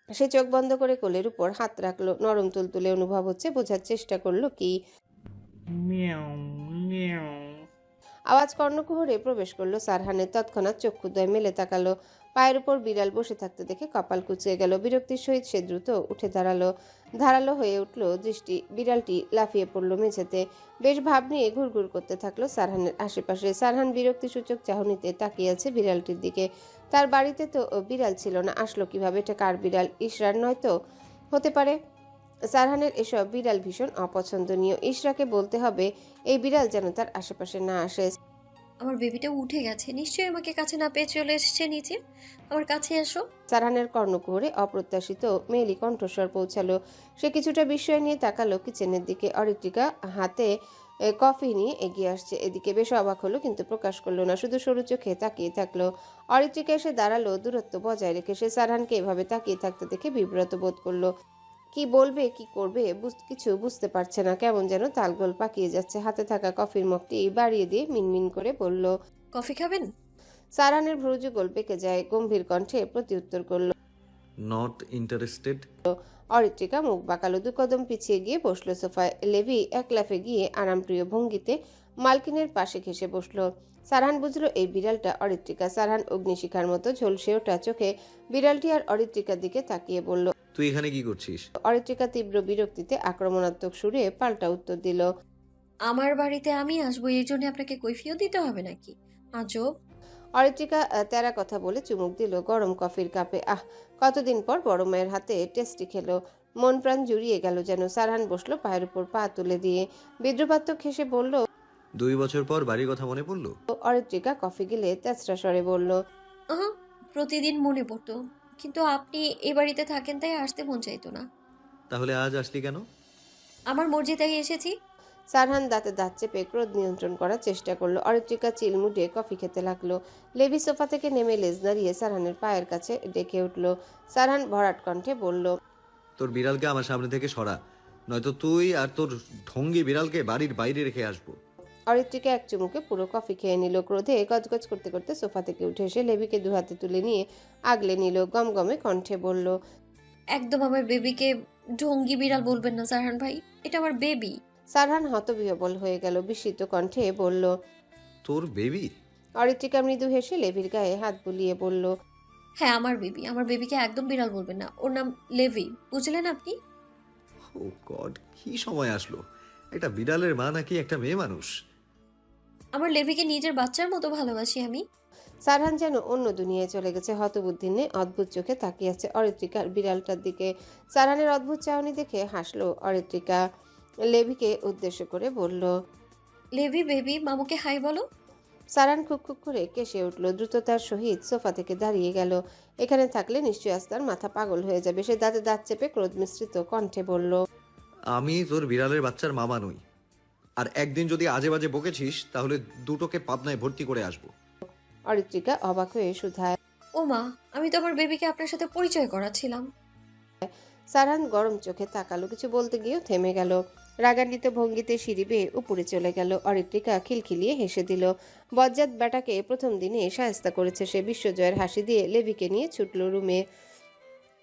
সে চোখ বন্ধ করে কোলের উপর হাত রাখলো। নরম তুলতুলে অনুভব হচ্ছে। বোঝার চেষ্টা করলো কি। আওয়াজ কর্ণকুহরে প্রবেশ করলো সারহানের। তৎক্ষণাৎ চক্ষুদ্বয় মেলে তাকালো। পায়ের উপর বিড়াল বসে থাকতে দেখে কপাল কুঁচিয়ে গেল। বিরক্তির সহিত সে দ্রুত উঠে দাঁড়ালো। ধারালো হয়ে উঠল দৃষ্টি। বিড়ালটি লাফিয়ে পড়ল মেঝেতে। বেশ ভাব নিয়ে ঘুরঘুর করতে থাকলো সারহানের আশেপাশে। সারহান বিরক্তিসূচক চাহনিতে তাকিয়ে আছে বিড়ালটির দিকে। তার বাড়িতে তো বিড়াল ছিল না, আসলো কিভাবে? এটা কার বিড়াল? ইশরার নয় তো? হতে পারে। সারহানের এসব বিড়াল ভীষণ অপছন্দনীয়। ইশরাকে বলতে হবে এই বিড়াল যেন তার আশেপাশে না আসে। আমার বেবিটা উঠে গেছে, নিশ্চয়ই আমাকে কাছে না পেয়ে চলে এসেছে নিচে। আমার কাছে এসো। সারহানের কর্ণকুহরে অপ্রত্যাশিত মেয়েলি কণ্ঠস্বর পৌঁছালো। সে কিছুটা বিস্ময় নিয়ে তাকালো কিচেনের দিকে। অরিত্রিকা হাতে কফি নিয়ে এগিয়ে আসছে। এদিকে বেশ অবাক হলো, কিন্তু প্রকাশ করলো না, শুধু সরু চোখে তাকিয়ে থাকলো। অরিত্রিকা এসে দাঁড়ালো, দূরত্ব বজায় রেখে। সে সারহানকে এভাবে তাকিয়ে থাকতে দেখে বিব্রত বোধ করলো। কি বলবে কি করবে কিছু বুঝতে পারছে না। কেমন যেন তালগোল পাকিয়ে যাচ্ছে। হাতে থাকা কফির মগটি বাড়িয়ে দিয়ে মিনমিন করে বলল। কফি খাবেন? সারহানের ভ্রুযুগল বেঁকে যায়, গম্ভীর কণ্ঠে প্রতিউত্তর করল। Not interested. অরিত্রিকা মুখ বাঁকালো, দু কদম পিছিয়ে গিয়ে বসলো সোফায়। লেভি এক লাফে গিয়ে আরামপ্রিয় ভঙ্গিতে মালকিনের পাশে ঘেসে বসলো। সারহান বুঝলো এই বিড়ালটা অরিত্রিকা। সারহান অগ্নিশিখার মতো ঝলসে ওঠা চোখে বিড়ালটি আর অরিত্রিকার দিকে তাকিয়ে বলল। তুই এখানে কি করছিস? অরিত্রিকা তীব্র বিরক্তিতে আক্রমণাত্মক সুরে পাল্টা উত্তর দিল। আমার বাড়িতে আমি আসবো, এই জন্য আপনাকে কৈফিয়ত দিতে হবে নাকি? আজব। অরিত্রিকা তেরা কথা বলে চুমুক দিল গরম কফির কাপে। কতদিন পর বড় মায়ের হাতে টেস্টি খেলো। মন প্রাণ জুড়িয়ে গেল যেন। সারহান বসলো পায়ের উপর পা তুলে দিয়ে। বিদ্রুপাত্মক হেসে বলল। 2 বছর পর বাড়ির কথা মনে পড়লো? অরিত্রিকা কফি গিলে তেচরা স্বরে বলল। আহা, প্রতিদিন মনে পড়তো, কিন্তু আপনি এ বাড়িতে থাকেন তাই আসতে মন চাইতো না। তাহলে আজ আসলি কেন? আমার মর্জি তাই এসেছি। সারহান দাঁতে দাঁত চেপে ক্রোধ নিয়ন্ত্রণ করার চেষ্টা করলো। অরিত্রিকা চিলমুটে কফি খেতে লাগলো। লেভি সোফা থেকে নেমে লেজ নাড়িয়ে সারহানের পায়ের কাছে ডেকে উঠল। সারহান ভরাট কণ্ঠে বলল। তোর বিড়ালকে আমার সামনে থেকে সরা, নয়তো তুই আর তোর ঢঙ্গি বিড়ালকে বাড়ির বাইরে রেখে আসবো। অরিত্রিকা এক চুমুকে পুরো কফি খেয়ে নিল। ক্রোধে গজগজ করতে করতে সোফা থেকে উঠে এসে লেভিকে দু হাতে তুলে নিয়ে আগলে নিল। গমগমে কণ্ঠে বলল। একদম আমার বেবিকে ঢঙ্গি বিড়াল বলবেন না সারহান ভাই, এটা আমার বেবি। সারহান হতবিহ্বল হয়ে গেল, বিস্মিত কণ্ঠে বলল। তোর বেবি? অরিত্রিকা মৃদু হেসে লেভির গায়ে হাত বুলিয়ে বলল। হ্যাঁ, আমার বেবি। আমার বেবিকে একদম বিড়াল বলবেন না, ওর নাম লেভি, বুঝলেন আপনি? ও গড, কি সময় আসলো! একটা বিড়ালের মা নাকি একটা মেয়ে মানুষ? আমার লেভিকে নিজের বাচ্চার মতো ভালোবাসি আমি। সারহান যেন অন্য দুনিয়ায় চলে গেছে। হতবুদ্ধি নিয়ে অদ্ভুত চোখে তাকিয়ে আছে অরিত্রিকার বিড়ালটার দিকে। সারহানের অদ্ভুত চাহনি দেখে হাসলো অরিত্রিকা। লেভিকে উদ্দেশ্য করে বলল। লেভি বেবি, মামুকে হাই বলো। সারহান খুক খুক করে কেসে উঠল, দ্রুততার সহিত সোফা থেকে দাঁড়িয়ে গেল। এখানে থাকলে নিশ্চয়ই আজ তার মাথা পাগল হয়ে যাবে। সে দাঁতে দাঁত চেপে ক্রোধ মিশ্রিত কণ্ঠে বলল। আমি তোর বিড়ালের বাচ্চার মামা নই, আর একদিন যদি আজে বাজে বকেছিস তাহলে দুটোকে পাবনায় ভর্তি করে আসবো। অরিত্রিকা অবাক হয়ে শুধায়। ও মা, আমি তো আমার বেবিকে আপনার সাথে পরিচয় করাচ্ছিলাম। সারহান গরম চোখে তাকালো, কিছু বলতে গিয়েও থেমে গেল। রাগান্বিত ভঙ্গিতে সিঁড়ি বেয়ে উপরে চলে গেল। অরিত্রিকা খিলখিলিয়ে হেসে দিল। বজ্জাত বেটাকে প্রথম দিনে শায়েস্তা করেছে সে। বিশ্বজয়ের হাসি দিয়ে লেভিকে নিয়ে ছুটল রুমে।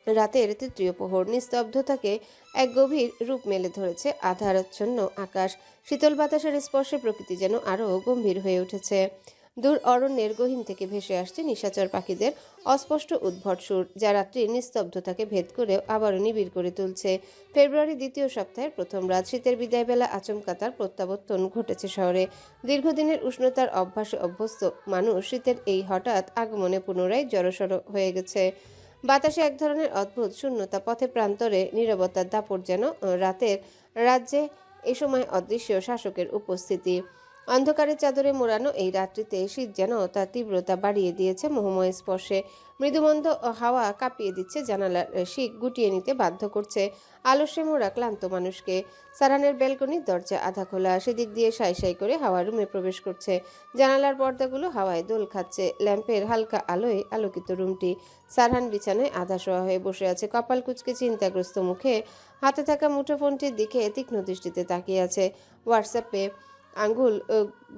রাতের তৃতীয় প্রহর, নিস্তব্ধতাকে এক গভীর রূপ মেলে ধরেছে। আধারাচ্ছন্ন আকাশ, শীতল বাতাসের স্পর্শে প্রকৃতি যেন আরও গম্ভীর হয়ে উঠেছে। দূর অরণ্যের গহীন থেকে ভেসে আসছে নিশাচর পাখিদের অস্পষ্ট উদ্ভট সুর, যা রাত্রির নিস্তব্ধতাকে ভেদ করেও আবারও নিবিড় করে তুলছে। ফেব্রুয়ারি দ্বিতীয় সপ্তাহের প্রথম রাত, শীতের বিদায়বেলা। আচমকা তার প্রত্যাবর্তন ঘটেছে শহরে। দীর্ঘদিনের উষ্ণতার অভ্যাসে অভ্যস্ত মানুষ শীতের এই হঠাৎ আগমনে পুনরায় জড়সড় হয়ে গেছে। বাতাসে এক ধরনের অদ্ভুত শূন্যতা, পথে প্রান্তরে নীরবতার দাপট, যেন রাতের রাজ্যে এ সময় অদৃশ্য শাসকের উপস্থিতি। অন্ধকারের চাদরে মোড়ানো এই রাত্রিতে শীত যেন তার তীব্রতা বাড়িয়ে দিয়েছে মোহময় স্পর্শে। মৃদুমন্দ হাওয়া কাঁপিয়ে দিচ্ছে, জানালার শিক গুটিয়ে নিতে বাধ্য করছে আলস্যে মোড়া ক্লান্ত মানুষকে। সারহানের ব্যালকনির দরজা আধা খোলা, সেদিক দিয়ে সাই সাই করে হাওয়া রুমে প্রবেশ করছে। জানালার পর্দাগুলো হাওয়ায় দোল খাচ্ছে, ল্যাম্পের হালকা আলোয় আলোকিত রুমটি। সারহান বিছানায় আধা শোয়া হয়ে বসে আছে, কপাল কুঁচকে চিন্তাগ্রস্ত মুখে হাতে থাকা মুঠোফোনটির দিকে তীক্ষ্ণ দৃষ্টিতে তাকিয়ে আছে। হোয়াটসঅ্যাপে আঙ্গুল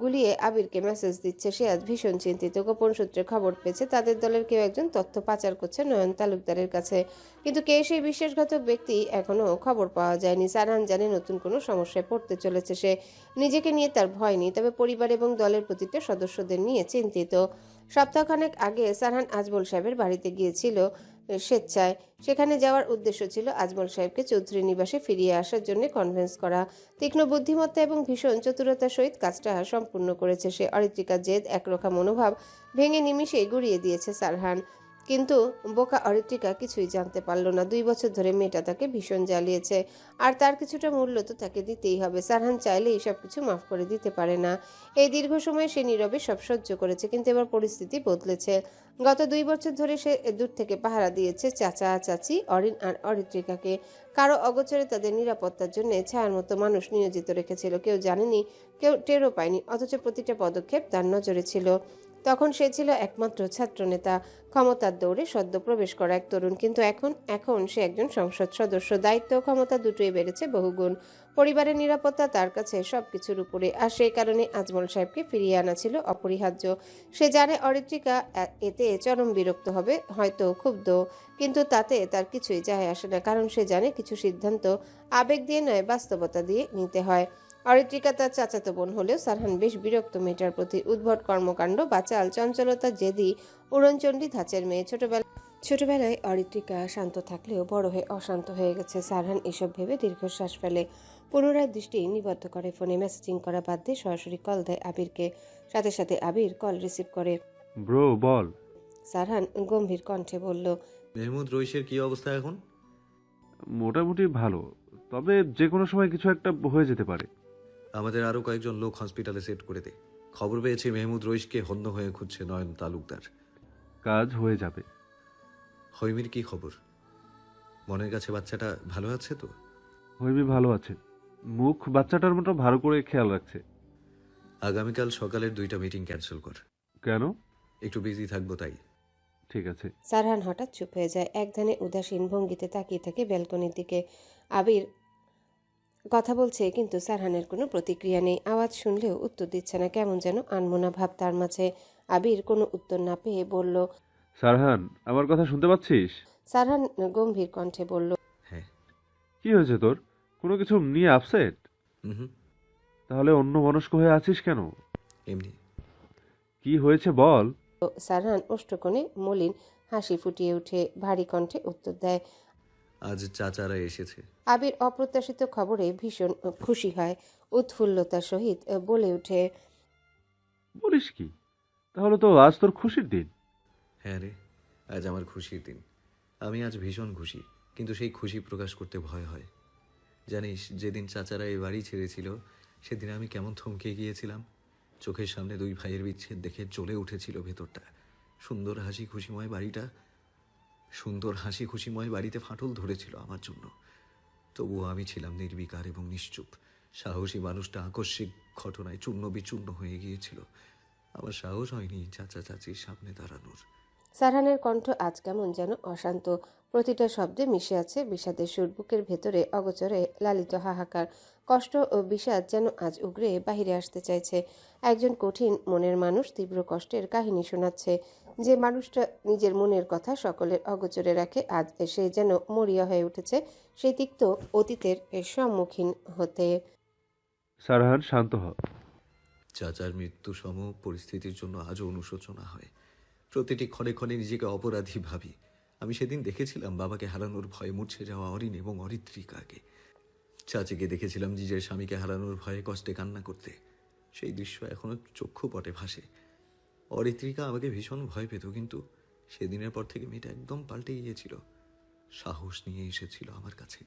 গুলিয়ে আবিরকে মেসেজ দিচ্ছে। সে আজ ভীষণ চিন্তিত। গোপন সূত্রে খবর পেয়েছে তাদের দলের কেউ একজন তথ্য পাচার করছে নয়ন তালুকদারের কাছে, কিন্তু কে সেই বিশ্বাসঘাতক ব্যক্তি এখনো খবর পাওয়া যায়নি। সারহান জানে নতুন কোনো সমস্যায় পড়তে চলেছে সে। নিজেকে নিয়ে তার ভয় নেই, তবে পরিবার এবং দলের প্রতিটা সদস্যদের নিয়ে চিন্তিত। সপ্তাহখানেক আগে সারহান আজমল সাহেবের বাড়িতে গিয়েছিল স্বেচ্ছায়। সেখানে যাওয়ার উদ্দেশ্য ছিল আজমল সাহেবকে চৌধুরী নিবাসে ফিরিয়ে আসার জন্য কনভিন্স করা। তীক্ষ্ণ বুদ্ধিমত্তা এবং ভীষণ চতুরতার সহিত কাজটা সম্পূর্ণ করেছে সে। অরিত্রিকার জেদ, একরোখা মনোভাব ভেঙে নিমিষে গুড়িয়ে দিয়েছে সারহান। কিন্তু বোকা অরিত্রিকা কিছুই জানতে পারল না। 2 বছর ধরে মেয়েটা তাকে ভীষণ জ্বালিয়েছে, আর তার কিছুটা মূল্য তো তাকে দিতেই হবে। সারহান চাইলেই সবকিছু মাফ করে দিতে পারে না। এই দীর্ঘ সময় সে নীরবে সব সহ্য করেছে, কিন্তু এবার পরিস্থিতি বদলেছে। গত 2 বছর ধরে সে দূর থেকে পাহারা দিয়েছে চাচা চাচি, অরিন আর অরিত্রিকাকে। কারো অগোচরে তাদের নিরাপত্তার জন্য ছায়ার মতো মানুষ নিয়োজিত রেখেছিল। কেউ জানেনি, কেউ টেরও পায়নি, অথচ প্রতিটা পদক্ষেপ তার নজরে ছিল। তখন সে ছিল একমাত্র ছাত্রনেতা, ক্ষমতার দৌড়ে সদ্য প্রবেশ করা এক তরুণ। কিন্তু এখন সে একজন সংসদ সদস্য। দায়িত্ব ও ক্ষমতা দুটোই বেড়েছে বহুগুণ। পরিবারের নিরাপত্তা তার কাছে সবকিছুর উপরে, আর সেই কারণে আজমল সাহেবকে ফিরিয়ে আনা ছিল অপরিহার্য। সে জানে অরিত্রিকা এতে চরম বিরক্ত হবে, হয়তো ক্ষুব্ধ, কিন্তু তাতে তার কিছুই যায় আসে না। কারণ সে জানে কিছু সিদ্ধান্ত আবেগ দিয়ে নয়, বাস্তবতা দিয়ে নিতে হয়। অরিত্রিকা তার চাচাতো বোন হলেও সারহান বেশ বিরক্ত মেয়েটার প্রতি। উদ্ভট কর্মকাণ্ড, বাচাল, চঞ্চলতা, জেদি, উড়নচণ্ডী ধাঁচের মেয়ে। ছোটবেলায় অরিত্রিকা শান্ত থাকলেও বড় হয়ে অশান্ত হয়ে গেছে। সারহান এসব ভেবে দীর্ঘশ্বাস ফেলে। পুনরায় দৃষ্টি নিবদ্ধ করে ফোনে। মেসেজিং করা বাদ দিয়ে সরাসরি কল দেয় আবিরকে। সাথে সাথে আবির কল রিসিভ করে। ব্রো বল। সারহান গম্ভীর কণ্ঠে বলল, মেহমুদ রইসের কি অবস্থা এখন? মোটামুটি ভালো, তবে যে কোনো সময় কিছু একটা হয়ে যেতে পারে। আমাদের আরো কয়েকজন লোক হসপিটালে সেট করে দে। খবর পেয়েছি মেহমুদ রইসকে হন্য হয়ে খুঁজছে নয়ন তালুকদার। কাজ হয়ে যাবে। হৈমির কি খবর? মনের কাছে বাচ্চাটা ভালো আছে তো? হইবি ভালো আছে, মুখ বাচ্চাটার মতো ভালো করে খেয়াল রাখছে। আগামীকাল সকালের 2টা মিটিং ক্যান্সেল কর। কেন? একটু বিজি থাকবো তাই। ঠিক আছে। সারহান হঠাৎ চুপ হয়ে যায়। একধানে উদাসীন ভঙ্গিতে তাকিয়ে থাকে ব্যালকনির দিকে। আবির কথা বলছে, কিন্তু সারহানের কোনো প্রতিক্রিয়া নেই। আওয়াজ শুনলেও উত্তর দিচ্ছে না। কেমন যেন আনমনা ভাব তার মাঝে। আবির কোনো উত্তর না পেয়ে বলল, সারহান, আমার কথা শুনতে পাচ্ছিস? সারহান গম্ভীর কণ্ঠে বলল, হ্যাঁ। কি হয়েছে তোর? কোনো কিছু নিয়ে আপসেট? হুম। তাহলে অন্য মনস্ক হয়ে আছিস কেন? এমনি। কি হয়েছে বল। সারহান ওষ্ঠকোণে মলিন হাসি ফুটিয়ে উঠে ভারী কণ্ঠে উত্তর দেয়। আজ চাচারা এসেছে। আবির অপ্রত্যাশিত খবরে ভীষণ খুশি হয়। উৎফুল্লতার সহিত বলে ওঠে, বলিস কি? তাহলে তো আজ তোর খুশির দিন। হ্যাঁ রে, আজ আমার খুশির দিন। আমি আজ ভীষণ খুশি, কিন্তু সেই খুশি প্রকাশ করতে ভয় হয়। জানিস, যেদিন চাচারা এই বাড়ি ছেড়েছিল সেদিন আমি কেমন থমকে গিয়েছিলাম। চোখের সামনে 2 ভাইয়ের বিচ্ছেদ দেখে জ্বলে উঠেছিল ভেতরটা। সুন্দর হাসি খুশিময় বাড়িতে ফাটল ধরেছিল আমার জন্য। তবুও আমি ছিলাম নির্বিকার এবং নিশ্চুপ। সাহসী মানুষটা আকস্মিক ঘটনায় চূর্ণ বিচূর্ণ হয়ে গিয়েছিল। আমার সাহস হয়নি চাচা চাচির সামনে দাঁড়ানোর। সারহানের কণ্ঠ আজ কেমন যেন অশান্ত। প্রতিটা শব্দে মিশে আছে বিষাদের সুর। বুকের ভেতরে অগোচরে লালিত হাহাকার। কষ্ট ও বিষাদ যেন আজ উগরে বাহিরে আসতে চাইছে। একজন কঠিন মনের মানুষ তীব্র কষ্টের কাহিনী শোনাচ্ছে। যে মানুষটা নিজের মনের কথা সকলের অগোচরে রাখে, আজ সে যেন মরিয়া হয়ে উঠেছে সেই তিক্ত অতীতের সম্মুখীন হতে। সারহান, শান্ত হ। চাচার মৃত্যু সম পরিস্থিতির জন্য আজও অনুশোচনা হয়। প্রতিটি ক্ষণে ক্ষণে নিজেকে অপরাধী ভাবি। আমি সেদিন দেখেছিলাম বাবাকে হারানোর ভয়ে মূর্ছে যাওয়া অরিন এবং অরিত্রিকাকে। চাচিকে দেখেছিলাম নিজের স্বামীকে হারানোর ভয়ে কষ্টে কান্না করতে। সেই দৃশ্য এখনো চক্ষুপটে ভাসে। অরিত্রিকা আমাকে ভীষণ ভয় পেত, কিন্তু সেদিনের পর থেকে মেয়েটা একদম পাল্টে গিয়েছিল। সাহস নিয়ে এসেছিল আমার কাছে।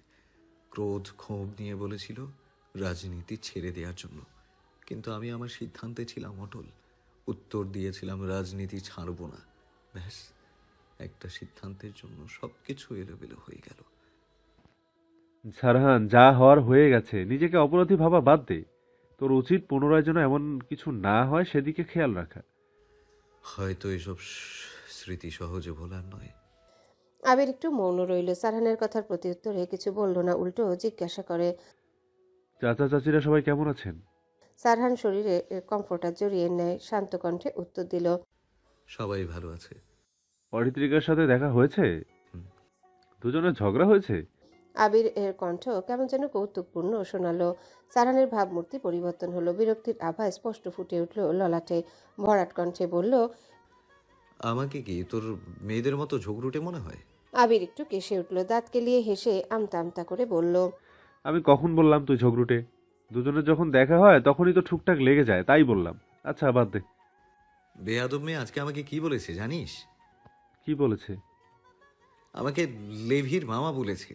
ক্রোধ ক্ষোভ নিয়ে বলেছিল রাজনীতি ছেড়ে দেওয়ার জন্য, কিন্তু আমি আমার সিদ্ধান্তে ছিলাম অটল। উত্তর দিয়েছিলাম রাজনীতি ছাড়ব না। ব্যাস, একটা সিদ্ধান্তের জন্য সবকিছু এলোমেলো হয়ে গেল। সারহান, যা হওয়ার হয়ে গেছে, নিজেকে অপরাধী ভাবা বাদ দে। তোর উচিত পুনরায় যেন এমন কিছু না হয় সেদিকে খেয়াল রাখা। হয়তো এসব স্মৃতি সহজে ভোলার নয়। আবির একটু মৌন রইল। সারহানের কথার প্রত্যুত্তরে কিছু বলল না, উল্টো জিজ্ঞাসা করে। চাচা চাচিরা সবাই কেমন আছেন? সারহান শরীরে কমফোর্টার জড়িয়ে নেয়, শান্ত কণ্ঠে উত্তর দিল, সবাই ভালো আছে। অরিত্রিকার সাথে দেখা হয়েছে? দুজনের ঝগড়া হয়েছে? আবির এর কণ্ঠ কেমন যেন কৌতুকপূর্ণ শোনালো। সারহানের ভাবমূর্তি পরিবর্তন হলো। বিরক্তির আভা স্পষ্ট ফুটে উঠল ললাটে। ভরাট কণ্ঠে বলল, আমাকে কি তোর মেয়েদের মতো ঝগড়ুটে মনে হয়? আবির একটু কেসে উঠল। দাঁত কেলিয়ে হেসে আমতা আমতা করে বলল, আমি কখন বললাম তুই ঝগড়ুটে? দুজনের যখন দেখা হয় তখনই তো ঠুকঠাক লেগে যায়, তাই বললাম। আচ্ছা, বাদ দে। বেয়াদব মেয়ে আজকে আমাকে কি বলেছে জানিস? কি কি বলেছে? আমাকে লেভির মামা বলেছে।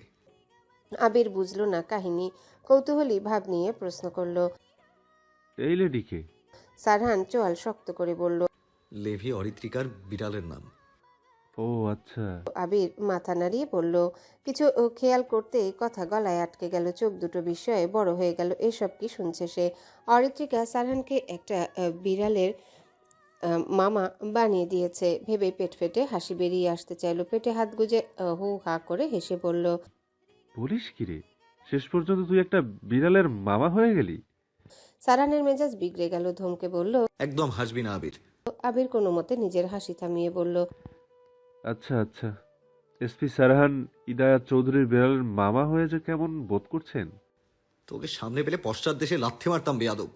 আবির বুঝলো না কাহিনী, কৌতূহলী ভাব নিয়ে প্রশ্ন করলো। এই লেডিকে? সারহান চোয়াল শক্ত করে বলল। লেভি অরিত্রিকার বিড়ালের নাম। ও আচ্ছা। আবির মাথা নাড়িয়ে বলল। কিছু খেয়াল করতেই কথা গলায় আটকে গেল, চোখ দুটো বিস্ময়ে বড় হয়ে গেল। এসব কি শুনছে সে? অরিত্রিকা সারহানকে একটা বিড়ালের মামা বানিয়ে দিয়েছে ভেবে পেট ফেটে হাসি বেরিয়ে আসতে চাইলো। পেটে হাত গুজে হু হা করে হেসে বলল। বলিস কি রে, শেষ পর্যন্ত তুই একটা বিড়ালের মামা হয়ে গেলি? সারহানের মেজাজ বিগড়ে গেল, ধমকে বলল। একদম হাসবি না আবির। আবির কোনো মতে নিজের হাসি থামিয়ে বলল। আচ্ছা আচ্ছা, এসপি সারহান ইদায়াত চৌধুরীর বিড়ালের মামা হয়ে যে কেমন বোধ করছেন? তোকে সামনে পেলে পশ্চাৎ দেশে লাথি মারতাম বেয়াদব।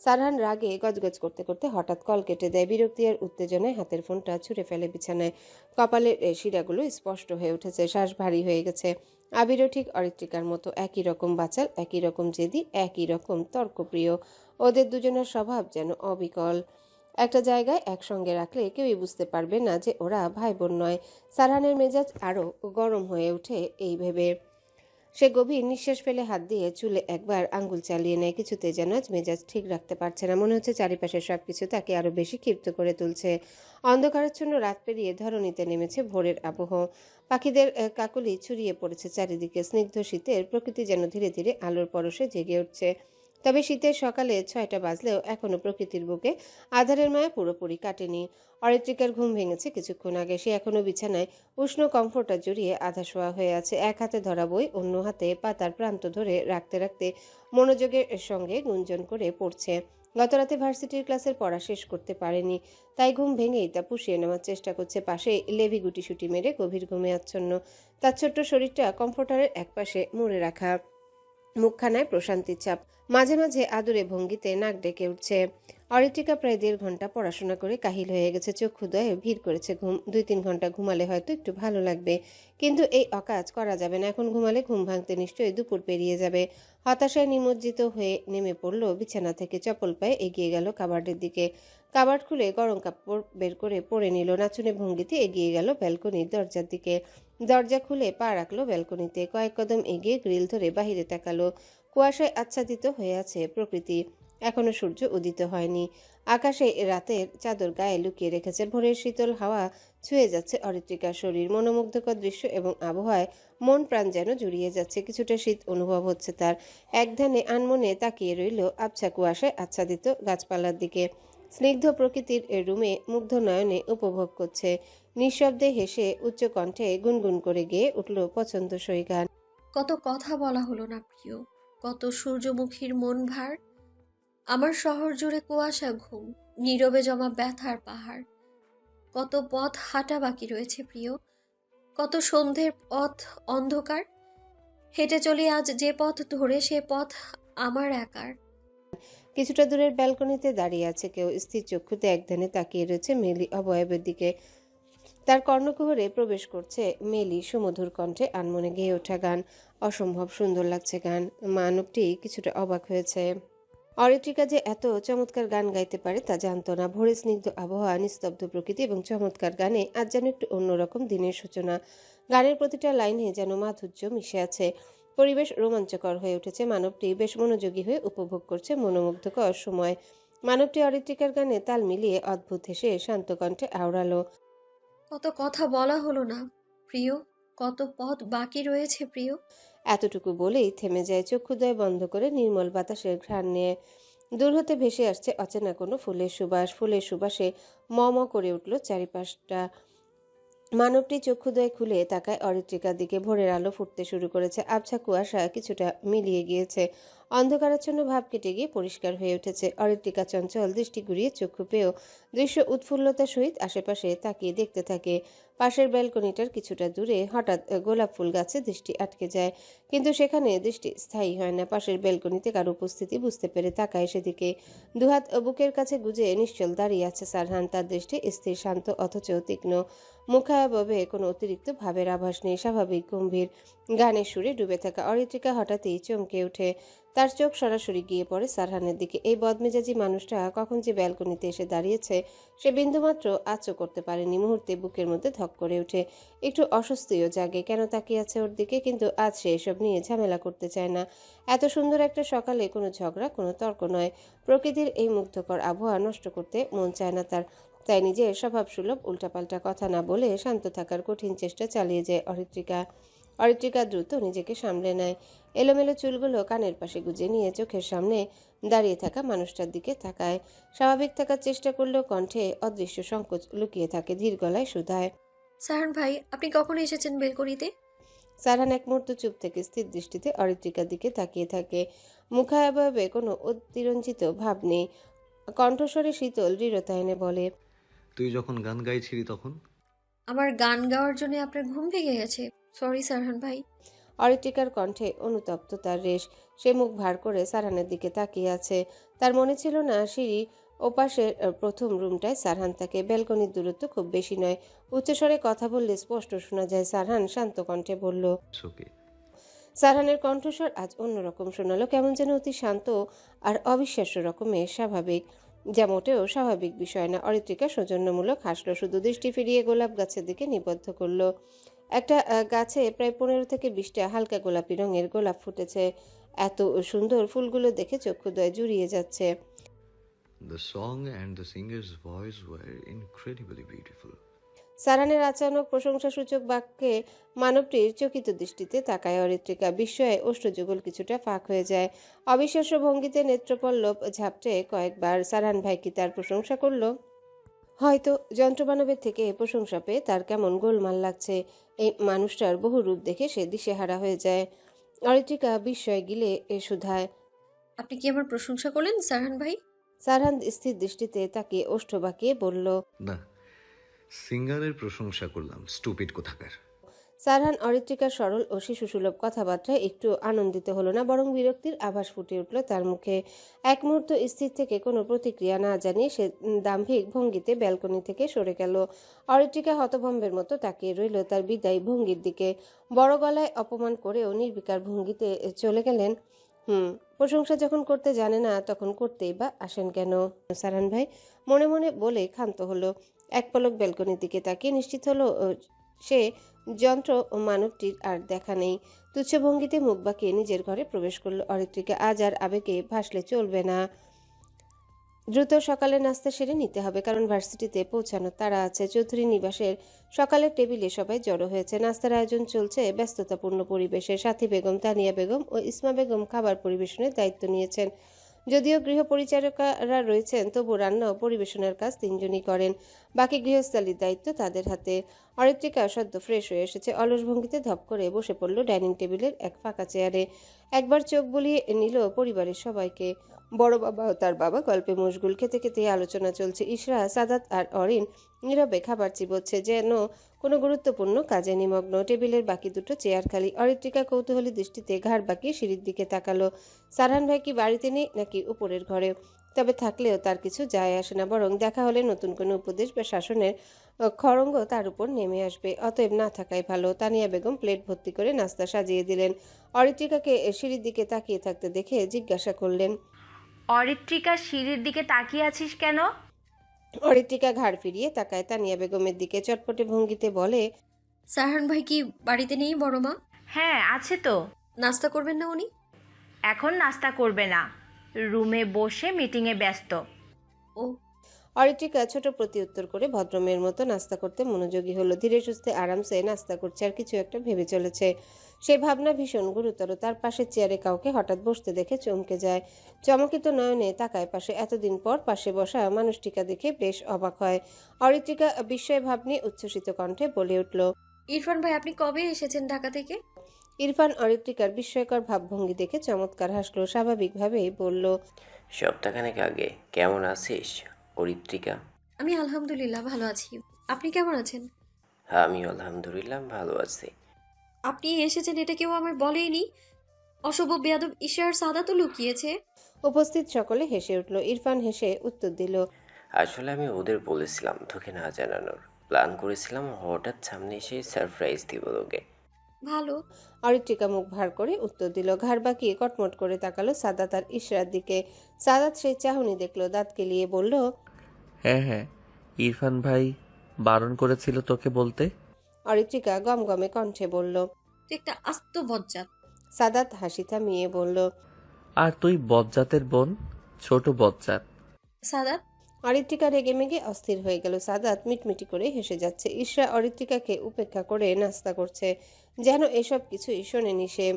সারহান রাগে গজগজ করতে করতে হঠাৎ কল কেটে দেয়। বিরক্তি আর উত্তেজনায় হাতের ফোনটা ছুঁড়ে ফেলে বিছানায়। কপালের শিরাগুলো স্পষ্ট হয়ে উঠেছে, শ্বাস ভারী হয়ে গেছে। আবিরও ঠিক অরিত্রিকার মতো একই রকম বাচাল, একই রকম জেদি, একই রকম তর্কপ্রিয়। ওদের দুজনের স্বভাব যেন অবিকল। একটা জায়গায় একসঙ্গে রাখলে কেউই বুঝতে পারবে না যে ওরা ভাই বোন নয়। সারহানের মেজাজ আরও গরম হয়ে ওঠে এই ভেবে। সে গভীর নিঃশ্বাস ফেলে হাত দিয়ে চুলে একবার আঙ্গুল চালিয়ে নেয়। কিছুতে যেন আজ মেজাজ ঠিক রাখতে পারছে না। মনে হচ্ছে চারিপাশের সবকিছু তাকে আরো বেশি ক্ষিপ্ত করে তুলছে। অন্ধকারাচ্ছন্ন রাত পেরিয়ে ধরণীতে নেমেছে ভোরের আবহ। পাখিদের কাকলি ছড়িয়ে পড়েছে চারিদিকে। স্নিগ্ধ শীতের প্রকৃতি যেন ধীরে ধীরে আলোর পরশে জেগে উঠছে। তবে শীতের সকালে 6টা বাজলেও এখনো প্রকৃতির বুকে আধারের মায়া পুরোপুরি কাটেনি। অরিত্রিকার ঘুম ভেঙেছে কিছুক্ষণ আগে। সে এখনো বিছানায় উষ্ণ কমফোর্টার জড়িয়ে আধা শোয়া হয়ে আছে। এক হাতে ধরা বই, অন্য হাতে পাতার প্রান্ত ধরে রাখতে রাখতে মনোযোগের সঙ্গে গুঞ্জন করে পড়ছে। গতরাতে ভার্সিটির ক্লাসের পড়া শেষ করতে পারেনি, তাই ঘুম ভেঙেই তা পুষিয়ে নেওয়ার চেষ্টা করছে। পাশে লেভি গুটিসুটি মেরে গভীর ঘুমে আচ্ছন্ন। তার ছোট্ট শরীরটা কমফোর্টারের একপাশে মুড়ে রাখা, মুখখানায় প্রশান্তির ছাপ। মাঝে মাঝে আদুরে ভঙ্গিতে নাক ডেকে উঠছে। অরিত্রিকা প্রায় 1.5 ঘন্টা পড়াশোনা করে কাহিল হয়ে গেছে। চক্ষুদয়ে ভিড় করেছে ঘুম। 2-3 ঘন্টা ঘুমালে হয়তো একটু ভালো লাগবে, কিন্তু এই অকাজ করা যাবে না। এখন ঘুমালে ঘুম ভাঙতে নিশ্চয়ই দুপুর পেরিয়ে যাবে। হতাশায় নিমজ্জিত হয়ে নেমে পড়ল বিছানা থেকে। চপল পায়ে এগিয়ে গেল কাবার্ডের দিকে। কাবার্ড খুলে গরম কাপড় বের করে পরে নিল। নাচুনে ভঙ্গিতে এগিয়ে গেল ব্যালকনির দরজার দিকে। দরজা খুলে পা রাখলো ব্যালকনিতে। কয়েক কদম এগিয়ে গ্রিল ধরে বাহিরে তাকালো। কুয়াশায় আচ্ছাদিত হয়ে আছে প্রকৃতি। এখনো সূর্য উদিত হয়নি। আকাশে রাতের চাদর গায়ে লুকিয়ে রেখেছে। ভোরের শীতল হাওয়া ছুঁয়ে যাচ্ছে অরিত্রিকার শরীর। মনোমুগ্ধকর দৃশ্য এবং আবহাওয়ায় মন প্রাণ যেন জুড়িয়ে যাচ্ছে। কিছুটা শীত অনুভব হচ্ছে তার। একধানে আনমনে তাকিয়ে রইল আবছা কুয়াশায় আচ্ছাদিত গাছপালার দিকে। স্নিগ্ধ প্রকৃতির রুমে মুগ্ধ নয়নে উপভোগ করছে। নিঃশব্দে হেসে উচ্চ কণ্ঠে গুনগুন করে গেয়ে উঠল পছন্দসই গান। কত কথা বলা হলো না প্রিয়, কত সূর্যমুখীর মন ভার। আমার শহর জুড়ে কুয়াশা, ঘুম, নীরবে জমা ব্যথার পাহাড়। কত পথ হাঁটা বাকি রয়েছে প্রিয়, কত সন্ধ্যের পথ অন্ধকার। হেঁটে চলি আজ যে পথ ধরে, সে পথ আমার একার। কিছুটা দূরের ব্যালকনিতে দাঁড়িয়ে আছে কেউ। স্থির চক্ষুতে একধানে তাকিয়ে রয়েছে মেলি অবয়বের দিকে। তার কর্ণকুহরে প্রবেশ করছে মেলি সুমধুর কণ্ঠে আনমনে গেয়ে ওঠা গান। অসম্ভব সুন্দর লাগছে গান। মানবটি কিছুটা অবাক হয়েছে। অরিত্রিকা যে এত চমৎকার গান গাইতে পারে তা জানতো না। ভোরে স্নিগ্ধ আবহাওয়া, নিস্তব্ধ প্রকৃতি এবং চমৎকার গানে আজ যেন একটু অন্যরকম দিনের সূচনা। গানের প্রতিটা লাইনে যেন মাধুর্য মিশে আছে। পরিবেশ রোমাঞ্চকর হয়ে উঠেছে। মানবটি বেশ মনোযোগী হয়ে উপভোগ করছে মনোমুগ্ধকর সময়। মানবটি অরিত্রিকার গানে তাল মিলিয়ে অদ্ভুত হেসে শান্ত কণ্ঠে আওড়ালো। কত কথা বলা হলো না প্রিয়, কত পথ বাকি রয়েছে প্রিয়। এতটুকু বলেই থেমে যায়, চক্ষুদ্বয় বন্ধ করে নির্মল বাতাসের ঘ্রাণ নিয়ে। দূর হতে ভেসে আসছে অচেনা কোনো ফুলের সুবাস। ফুলের সুবাসে ম ম করে উঠল চারিপাশটা। মানবটি চক্ষুদ্বয় খুলে তাকায় অরিত্রিকার দিকে। ভোরের আলো ফুটতে শুরু করেছে। আবছা কুয়াশা কিছুটা মিলিয়ে গিয়েছে। অন্ধকারাচ্ছন্ন ভাব কেটে গিয়ে পরিষ্কার হয়ে উঠেছে। অরিত্রিকা চঞ্চল দৃষ্টি ঘুরিয়ে চক্ষু পেয়েও দৃশ্য উৎফুল্লতার সহিত আশেপাশে তাকিয়ে দেখতে থাকে। পাশের ব্যালকনিটার কিছুটা দূরে হঠাৎ গোলাপ ফুল গাছে দৃষ্টি আটকে যায়, কিন্তু সেখানে দৃষ্টি স্থায়ী হয় না। পাশের ব্যালকনিতে কারো উপস্থিতি বুঝতে পেরে তাকায় সেদিকে। দুহাত বুকের কাছে গুজে নিশ্চল দাঁড়িয়ে আছে সারহান। তার দৃষ্টি স্থির, শান্ত অথচ তীক্ষ্ণ। মুখাবয়বে কোনো অতিরিক্ত ভাবের আভাস নেই। স্বাভাবিক গম্ভীর। গানের সুরে ডুবে থাকা অরিত্রিকা হঠাৎই চমকে ওঠে। তার চোখ সরাসরি গিয়ে পড়ে সারহানের দিকে। এই বদমেজাজি মানুষটা কখন যে ব্যালকনিতে এসে দাঁড়িয়েছে সে বিন্দুমাত্র আচ্ছ করতে পারেনি। মুহূর্তে বুকের মধ্যে ধক করে ওঠে, একটু অস্বস্তিও জাগে। কেন তাকিয়ে আছে ওর দিকে? কিন্তু আজ সে এসব নিয়ে ঝামেলা করতে চায় না। এত সুন্দর একটা সকালে কোনো ঝগড়া, কোনো তর্ক নয়। প্রকৃতির এই মুগ্ধকর আবহাওয়া নষ্ট করতে মন চায় না তার। তাই নিজের স্বভাবসুলভ উল্টাপাল্টা কথা না বলে শান্ত থাকার কঠিন চেষ্টা চালিয়ে যায় অরিত্রিকা। অরিত্রিকা দ্রুত নিজেকে সামলে নেয়, এলোমেলো চুলগুলো কানের পাশে গুজে নিয়ে চোখের সামনে দাঁড়িয়ে থাকা মানুষটার দিকে তাকায়। স্বাভাবিক থাকার চেষ্টা করলেও কণ্ঠে অদৃশ্য সংকোচ লুকিয়ে থাকে। ধীর গলায় শুধায়, সাহান ভাই, আপনি কখন এসেছেন বেলকনিতে? সারহান এক মুহূর্ত চুপ থেকে স্থির দৃষ্টিতে অরিত্রিকার দিকে তাকিয়ে থাকে। মুখাবয়বে কোনো অতিরঞ্জিত ভাব নেই, কণ্ঠস্বরে শীতল দৃঢ়তা এনে বলে, তুই যখন গান গাইছিলি তখন? আমার গান গাওয়ার জন্য আপনার ঘুম ভেঙে গেছে। সরি সাহান ভাই। অরিত্রিকার কণ্ঠে অনুতপ্ততার রেশ। সে মুখ ভার করে সারহানের দিকে তাকিয়ে আছে। তার মনে ছিল না সিঁড়ি ওপাশের প্রথম রুমটায় সারহান থাকে। ব্যালকনির দূরত্ব খুব বেশি নয়। উচ্চস্বরে কথা বললে স্পষ্ট শোনা যায়। সারহান শান্ত কণ্ঠে বলল, ওকে। সারহানের কণ্ঠস্বর আজ অন্যরকম শোনালো, কেমন যেন অতি শান্ত আর অবিশ্বাস্য রকমের স্বাভাবিক, যা মোটেও স্বাভাবিক বিষয় না। অরিত্রিকা সৌজন্যমূলক হাসলো, শুধু দৃষ্টি ফিরিয়ে গোলাপ গাছের দিকে নিবদ্ধ করলো। একটা গাছে প্রায় 15 থেকে 20টা হালকা গোলাপি রঙের গোলাপ ফুটেছে। এত সুন্দর ফুলগুলো দেখে চক্ষুদ্বয় জুড়িয়ে যাচ্ছে। The song and the singer's voice were incredibly beautiful. সারহানের আচানক প্রশংসাসূচক বাক্যে মানবটির চকিত দৃষ্টিতে তাকায় অরিত্রিকা। বিস্ময়ে ওষ্ঠযুগল কিছুটা ফাঁক হয়ে যায়। অবিশ্বাস্য ভঙ্গিতে নেত্রপল্লব ঝাপটে কয়েকবার। সারহান ভাই কি তার প্রশংসা করলো? হয়তো যন্ত্রমানবের থেকে প্রশংসা পেয়ে তার কেমন গোলমাল লাগছে। এই মানুষটার বহু রূপ দেখে সে দিশেহারা হয়ে যায়। অরিত্রিকা বিস্ময় গিলে শুধায়, আপনি কি আমার প্রশংসা করলেন সাহান ভাই? সারহান স্থির দৃষ্টিতে তাকে ওষ্ঠ বাঁকিয়ে বলল, না, সিঙ্গারের প্রশংসা করলাম, স্টুপিড কোথাকার। সারহান অরিত্রিকার সরল ও শিশুসুলভ কথাবার্তায় একটু আনন্দিত হলো না, বরং বিরক্তির আভাস ফুটে উঠল তার মুখে। এক মুহূর্ত স্থির থেকে কোনো প্রতিক্রিয়া না জানিয়ে সে দাম্ভিক ভঙ্গিতে ব্যালকনি থেকে সরে গেল। অরিত্রিকা হতভম্বের মতো তাকিয়ে রইল তার বিদায়ী ভঙ্গির দিকে। বড় গলায় অপমান করেও নির্বিকার ভঙ্গিতে চলে গেলেন। প্রশংসা যখন করতে জানে না তখন করতেই বা আসেন কেন? সারহান ভাই মনে মনে বলে ক্ষান্ত হলো। এক পলক ব্যালকনির দিকে তাকিয়ে নিশ্চিত হলো সে যন্ত্র ও মানবটির আর দেখা নেই। তুচ্ছ ভঙ্গিতে মুখ বাঁকিয়ে নিজের ঘরে প্রবেশ করলো অরিত্রিকা। আজ আর আবেগে ভাসলে চলবে না। দ্রুত সকালে নাস্তা সেরে নিতে হবে, কারণ ভার্সিটিতে পৌঁছানো তাড়া আছে। চৌধুরী নিবাসের সকালের টেবিলে সবাই জড়ো হয়েছে। নাস্তার আয়োজন চলছে ব্যস্ততাপূর্ণ পরিবেশে। সাথী বেগম, তানিয়া বেগম ও ইসমা বেগম খাবার পরিবেশনের দায়িত্ব নিয়েছেন। যদিও গৃহ পরিচারিকারা রয়েছেন, তবু রান্না ও পরিবেশনার কাজ তিনজনই করেন। বাকি গৃহস্থালির দায়িত্ব তাদের হাতে। অরিত্রিকা সদ্য ফ্রেশ হয়ে এসেছে। অলস ভঙ্গিতে ধপ করে বসে পড়ল ডাইনিং টেবিলের এক ফাঁকা চেয়ারে। একবার চোখ বুলিয়ে নিল পরিবারের সবাইকে। বড় বাবা ও তার বাবা গল্পে মশগুল। খেতে খেতে আলোচনা চলছে। ইশরা, সাদাত আর অরিন নীরবে খাবার চিবোচ্ছে, যেন কোনো গুরুত্বপূর্ণ কাজে নিমগ্ন। টেবিলের বাকি দুটো চেয়ার খালি। অরিত্রিকা কৌতূহলী দৃষ্টিতে ঘাড় বাঁকিয়ে সিঁড়ির দিকে তাকালো। সারহান ভাই কি বাড়িতে নেই নাকি উপরের ঘরে? তবে থাকলেও তার কিছু যায় আসে না, বরং দেখা হলে নতুন কোনো উপদেশ বা শাসনের খড়ঙ্গ তার উপর নেমে আসবে। অতএব না থাকাই ভালো। তানিয়া বেগম প্লেট ভর্তি করে নাস্তা সাজিয়ে দিলেন। অরিত্রিকাকে সিঁড়ির দিকে তাকিয়ে থাকতে দেখে জিজ্ঞাসা করলেন, অরিত্রিকা, সিঁড়ির দিকে তাকিয়ে আছিস কেন? অরিত্রিকা ঘাড় ফিরিয়ে তাকায় তানিয়া বেগমের দিকে। চটপটে ভঙ্গিতে বলে, সাহান ভাই কি বাড়িতে নেই বড় মা? হ্যাঁ আছে তো। নাস্তা করবেন না উনি? এখন নাস্তা করবে না, রুমে বসে মিটিংয়ে ব্যস্ত। ও। অরিত্রিকা ছোট প্রতিউত্তর করে ভদ্রমের মতো নাস্তা করতে মনোযোগী হলো। ধীরে সুস্থে আরামসে নাস্তা করছে আর কিছু একটা ভেবে চলেছে। সে ভাবনা ভীষণ গুরুতর। তার পাশের চেয়ারে কাউকে হঠাৎ বসতে দেখে চমকে যায়। চমকিত নয়নে তাকায় পাশে। এতদিন পর পাশে বসা মানুষটিকা দেখে বেশ অবাক হয়। অরিত্রিকা বিস্ময় ভাব নিয়ে উচ্ছ্বসিত কণ্ঠে বলে উঠল, ইরফান ভাই, আপনি কবে এসেছেন ঢাকা থেকে? ইরফান অরিত্রিকার বিস্ময়কর ভাবভঙ্গি দেখে চমৎকার হাসলো। স্বাভাবিকভাবেই বলল, সপ্তাহখানেক আগে। কেমন আছিস অরিত্রিকা? আমি আলহামদুলিল্লাহ ভালো আছি। আপনি কেমন আছেন? হ্যাঁ, আমিও আলহামদুলিল্লাহ ভালো আছি। আপনি এসেছেন এটা কেউ আমায় বলেইনি। অশুভ বেয়াদব ঈশা আর সাদা তো লুকিয়েছে। উপস্থিত সকলে হেসে উঠল। ইরফান হেসে উত্তর দিল, আসলে আমি ওদের বলেছিলাম তোকে না জানানোর। প্ল্যান করেছিলাম হঠাৎ সামনে এসে সারপ্রাইজ দিব তোকে। ভালো। অরিত্রিকা মুখ ভার করে উত্তর দিল। ঘাড় বাঁকিয়ে কটমট করে তাকালো সাদাত আর ইশরার দিকে। সাদাত সেই চাহনি দেখলো, দাঁত কেলিয়ে বলল, হ্যাঁ হ্যাঁ, ইরফান ভাই বারণ করেছিল তোকে বলতে। অরিত্রিকা গমগমে কণ্ঠে বলল। তুই একটা আস্ত বজ্জাত। সাদাত হাসি থামিয়ে বলল, আর তুই বজ্জাতের বোন, ছোট বজ্জাত। সাদাত, অরিত্রিকা রেগে মেগে অস্থির হয়ে গেল। সাদাত মিটমিটি করে হেসে যাচ্ছে। ইশরা অরিত্রিকাকে উপেক্ষা করে নাস্তা করছে, যেন এসব কিছুই শোনেনি সে।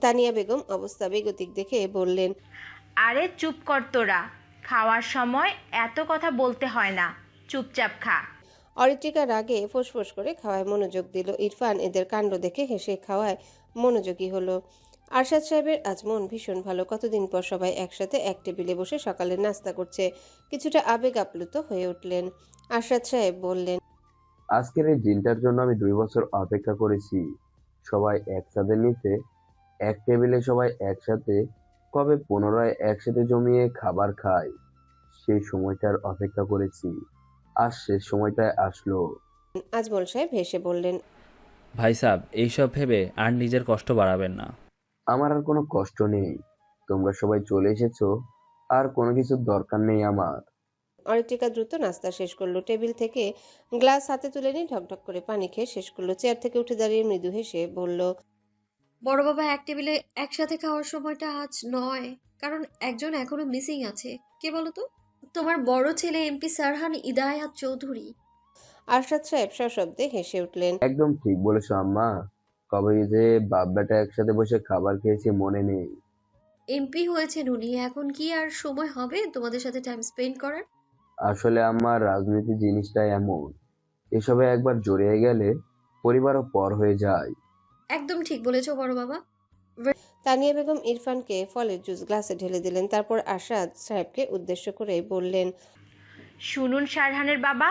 তানিয়া বেগম অবস্থা বেগতিক দেখে বললেন, আরে চুপ কর তোরা, খাওয়ার সময় এত কথা বলতে হয় না, চুপচাপ খা। অরিত্রিকা রাগে ফোঁসফোঁস করে খাওয়ায় মনোযোগ দিল। ইরফান এদের কাণ্ড দেখে হেসে খাওয়ায় মনোযোগী হলো। আরশাদ সাহেবের আজ মন ভীষণ ভালো। কতদিন পর সবাই একসাথে এক টেবিলে বসে সকালের নাস্তা করছে। কিছুটা আবেগ আপ্লুত হয়ে উঠলেন। আরশাদ সাহেব বললেন, আজকের এই দিনটার জন্য আমি 2 বছর অপেক্ষা করেছি। সবাই একসাথে নিতে, এক টেবিলে সবাই একসাথে, কবে পুনরায় একসাথে জমিয়ে খাবার খাই, সেই সময়টার অপেক্ষা করেছি। আর শেষ সময়টায় আসলো। আজমল সাহেব হেসে বললেন, ভাই সাহেব, এইসব ভেবে আর নিজের কষ্ট বাড়াবেন না। আমার আর কোনো কষ্ট নেই, তোমরা সবাই চলে এসেছো, আর কোনো কিছুর দরকার নেই আমার। অরিত্রিকা দ্রুত নাস্তা শেষ করলো। টেবিল থেকে গ্লাস হাতে তুলে নিয়ে ঢকঢক করে পানি খেয়ে শেষ করলো। চেয়ার থেকে উঠে দাঁড়িয়ে মৃদু হেসে বলল, বড় বাবা এক টেবিলে একসাথে খাওয়ার সময়টা আজ নয়, কারণ একজন এখনো মিসিং আছে। কে বলো তো? তোমার বড় ছেলে এমপি সারহান ইদায়াত চৌধুরী। আরশাদ সাহেব সশব্দে হেসে উঠলেন। একদম ঠিক বলেছো আম্মা, কবে যে বাপ বেটা একসাথে বসে খাবার খেয়েছি মনে নেই। এমপি হয়েছেন উনি, এখন কি আর সময় হবে তোমাদের সাথে টাইম স্পেন্ড করার? আসলে আমার রাজনীতি জিনিসটা এমন, এসবে একবার জড়িয়ে গেলে পরিবারও পর হয়ে যায়। একদম ঠিক বলেছো বড় বাবা। তানিয়া বেগম ইরফানকে ফলের জুস গ্লাসে ঢেলে দিলেন। তারপর আরশাদ সাহেবকে উদ্দেশ্য করে বললেন, শুনুন সারহানের বাবা,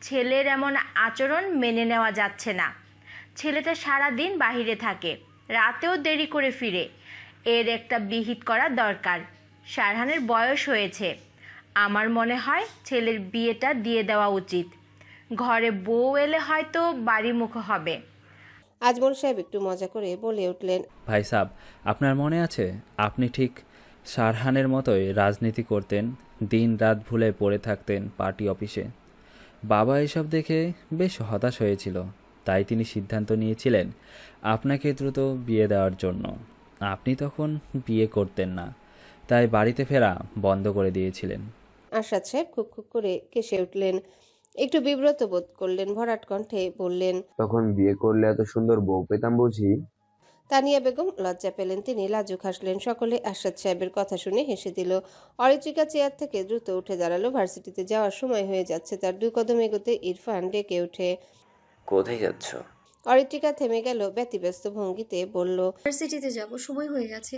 ছেলের এমন আচরণ মেনে নেওয়া যাচ্ছে না। ছেলেটা সারা দিন বাহিরে থাকে, রাতেও দেরি করে ফিরে। এর একটা বিহিত করা দরকার। সারহানের বয়স হয়েছে, আমার মনে হয় ছেলের বিয়েটা দিয়ে দেওয়া উচিত। ঘরে বউ এলে হয়তো বাড়িমুখ হবে। আজমল সাহেব একটু মজা করে বলে উঠলেন, ভাই সাহেব, আপনার মনে আছে আপনি ঠিক সারহানের মতোই রাজনীতি করতেন, দিন রাত ভুলে পড়ে থাকতেন পার্টি অফিসে। বাবা এসব দেখে বেশ হতাশ হয়েছিল, তাই তিনি সিদ্ধান্ত নিয়েছিলেন আপনাকে দ্রুত বিয়ে দেওয়ার জন্য। আপনি তখন বিয়ে করতেন না, তাই বাড়িতে ফেরা বন্ধ করে দিয়েছিলেন। আরশাদ সাহেব খুক খুক করে কেসে উঠলেন। একটু বিব্রত বোধ করলেন, ভরাট কণ্ঠে বললেন, তখন বিয়ে করলে এত সুন্দর বউ পেতাম বুঝি। তানিয়া বেগম লজ্জা পেলেন, তিনি লাজুক হাসলেন। সকলে আরশাদ সাহেবের কথা শুনে হেসে দিল। অরিত্রিকা চেয়ার থেকে দ্রুত উঠে দাঁড়ালো। ভার্সিটিতে যাওয়ার সময় হয়ে যাচ্ছে তার। 2 কদম এগোতে ইরফান ডেকে ওঠে। কোথায় যাচ্ছ? অরিত্রিকা থেমে গেল, ব্যতিব্যস্ত ভঙ্গিতে বলল, ইউনিভার্সিটিতে যাব, সময় হয়ে গেছে।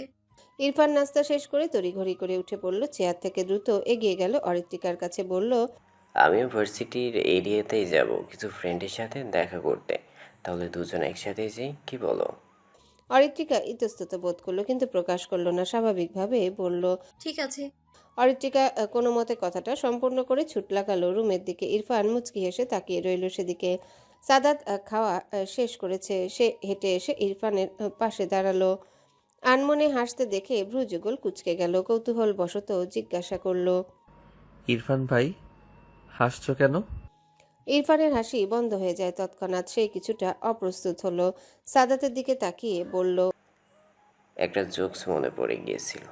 ইরফান নাস্তা শেষ করে তড়িঘড়ি করে উঠে পড়ল। চেয়ার থেকে দ্রুত এগিয়ে গেল অরিত্রিকার কাছে, বলল, আমিও ভার্সিটির এরিয়াতেই যাব কিছু ফ্রেন্ডের সাথে দেখা করতে। তাহলে দুজন একসাথেই যাই, কি বলো? অরিত্রিকা ইতস্তত বোধ করলো, কিন্তু প্রকাশ করলো না। স্বাভাবিকভাবে বলল, ঠিক আছে। অরিত্রিকা কোনো মতে কথাটা সম্পূর্ণ করে ছুট লাগালো রুমের দিকে। ইরফান মুচকি হেসে তাকিয়ে রইল সেদিকে। সাদাত খাওয়া শেষ করেছে। সে হেঁটে এসে ইরফানের পাশে দাঁড়ালো। আনমনে হাসতে দেখে ভ্রুযুগল কুঁচকে গেল। কৌতূহল বশত জিজ্ঞাসা করলো, ইরফান ভাই, হাসছো কেন? ইরফানের হাসি বন্ধ হয়ে যায় তৎক্ষণাৎ। সে কিছুটা অপ্রস্তুত হলো। সাদাতের দিকে তাকিয়ে বলল, একটা জোকস মনে পড়ে গিয়েছিল,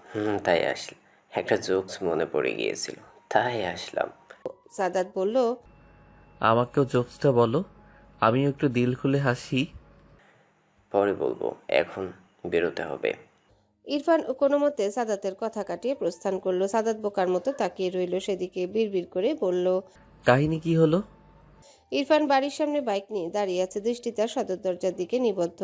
তাই আসলাম। একটা জোকস মনে পড়ে গিয়েছিল, তাই আসলাম। সাদাত বলল, আমাকেও জোকসটা বলো, আমিও একটু দিল খুলে হাসি। পরে বলবো, এখন বেরোতে হবে। ইরফান কোনো মতে সাদাতের কথা কাটিয়ে প্রস্থান করলো। সাদাত বোকার মতো তাকিয়ে রইল সেদিকে। বিড়বিড় করে বলল, কাহিনী কি হলো? ইরফান বাড়ির সামনে বাইক নিয়ে দাঁড়িয়ে আছে। দৃষ্টি তার সদর দরজার দিকে নিবদ্ধ।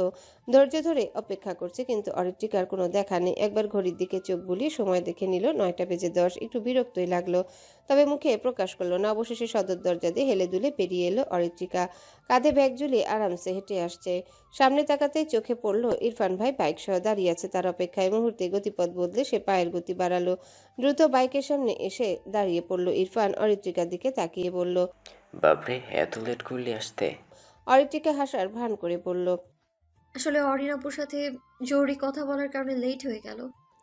ধৈর্য ধরে অপেক্ষা করছে, কিন্তু অরিত্রিকার কোনো দেখা নেই। একবার ঘড়ির দিকে চোখ বুলিয়ে সময় দেখে নিল, 9:10। একটু বিরক্তই লাগলো, তবে মুখে প্রকাশ করলো না। অবশেষে সদর দরজা দিয়ে হেলে দুলে পেরিয়ে এলো অরিত্রিকা। কাঁধে ব্যাগ ঝুলিয়ে আরামসে হেঁটে আসছে। সামনে তাকাতেই চোখে পড়ল ইরফান ভাই বাইক সহ দাঁড়িয়ে আছে তার অপেক্ষায়। মুহূর্তে গতিপথ বদলে সে পায়ের গতি বাড়ালো। দ্রুত বাইকের সামনে এসে দাঁড়িয়ে পড়ল ইরফান। অরিত্রিকার দিকে তাকিয়ে বলল, বাপরে, এত লেট করলে আসতে? অরিত্রিকা হাসার ভান করে বলল, আসলে অরিন আপুর সাথে জরুরি কথা বলার কারণে লেট হয়ে গেল।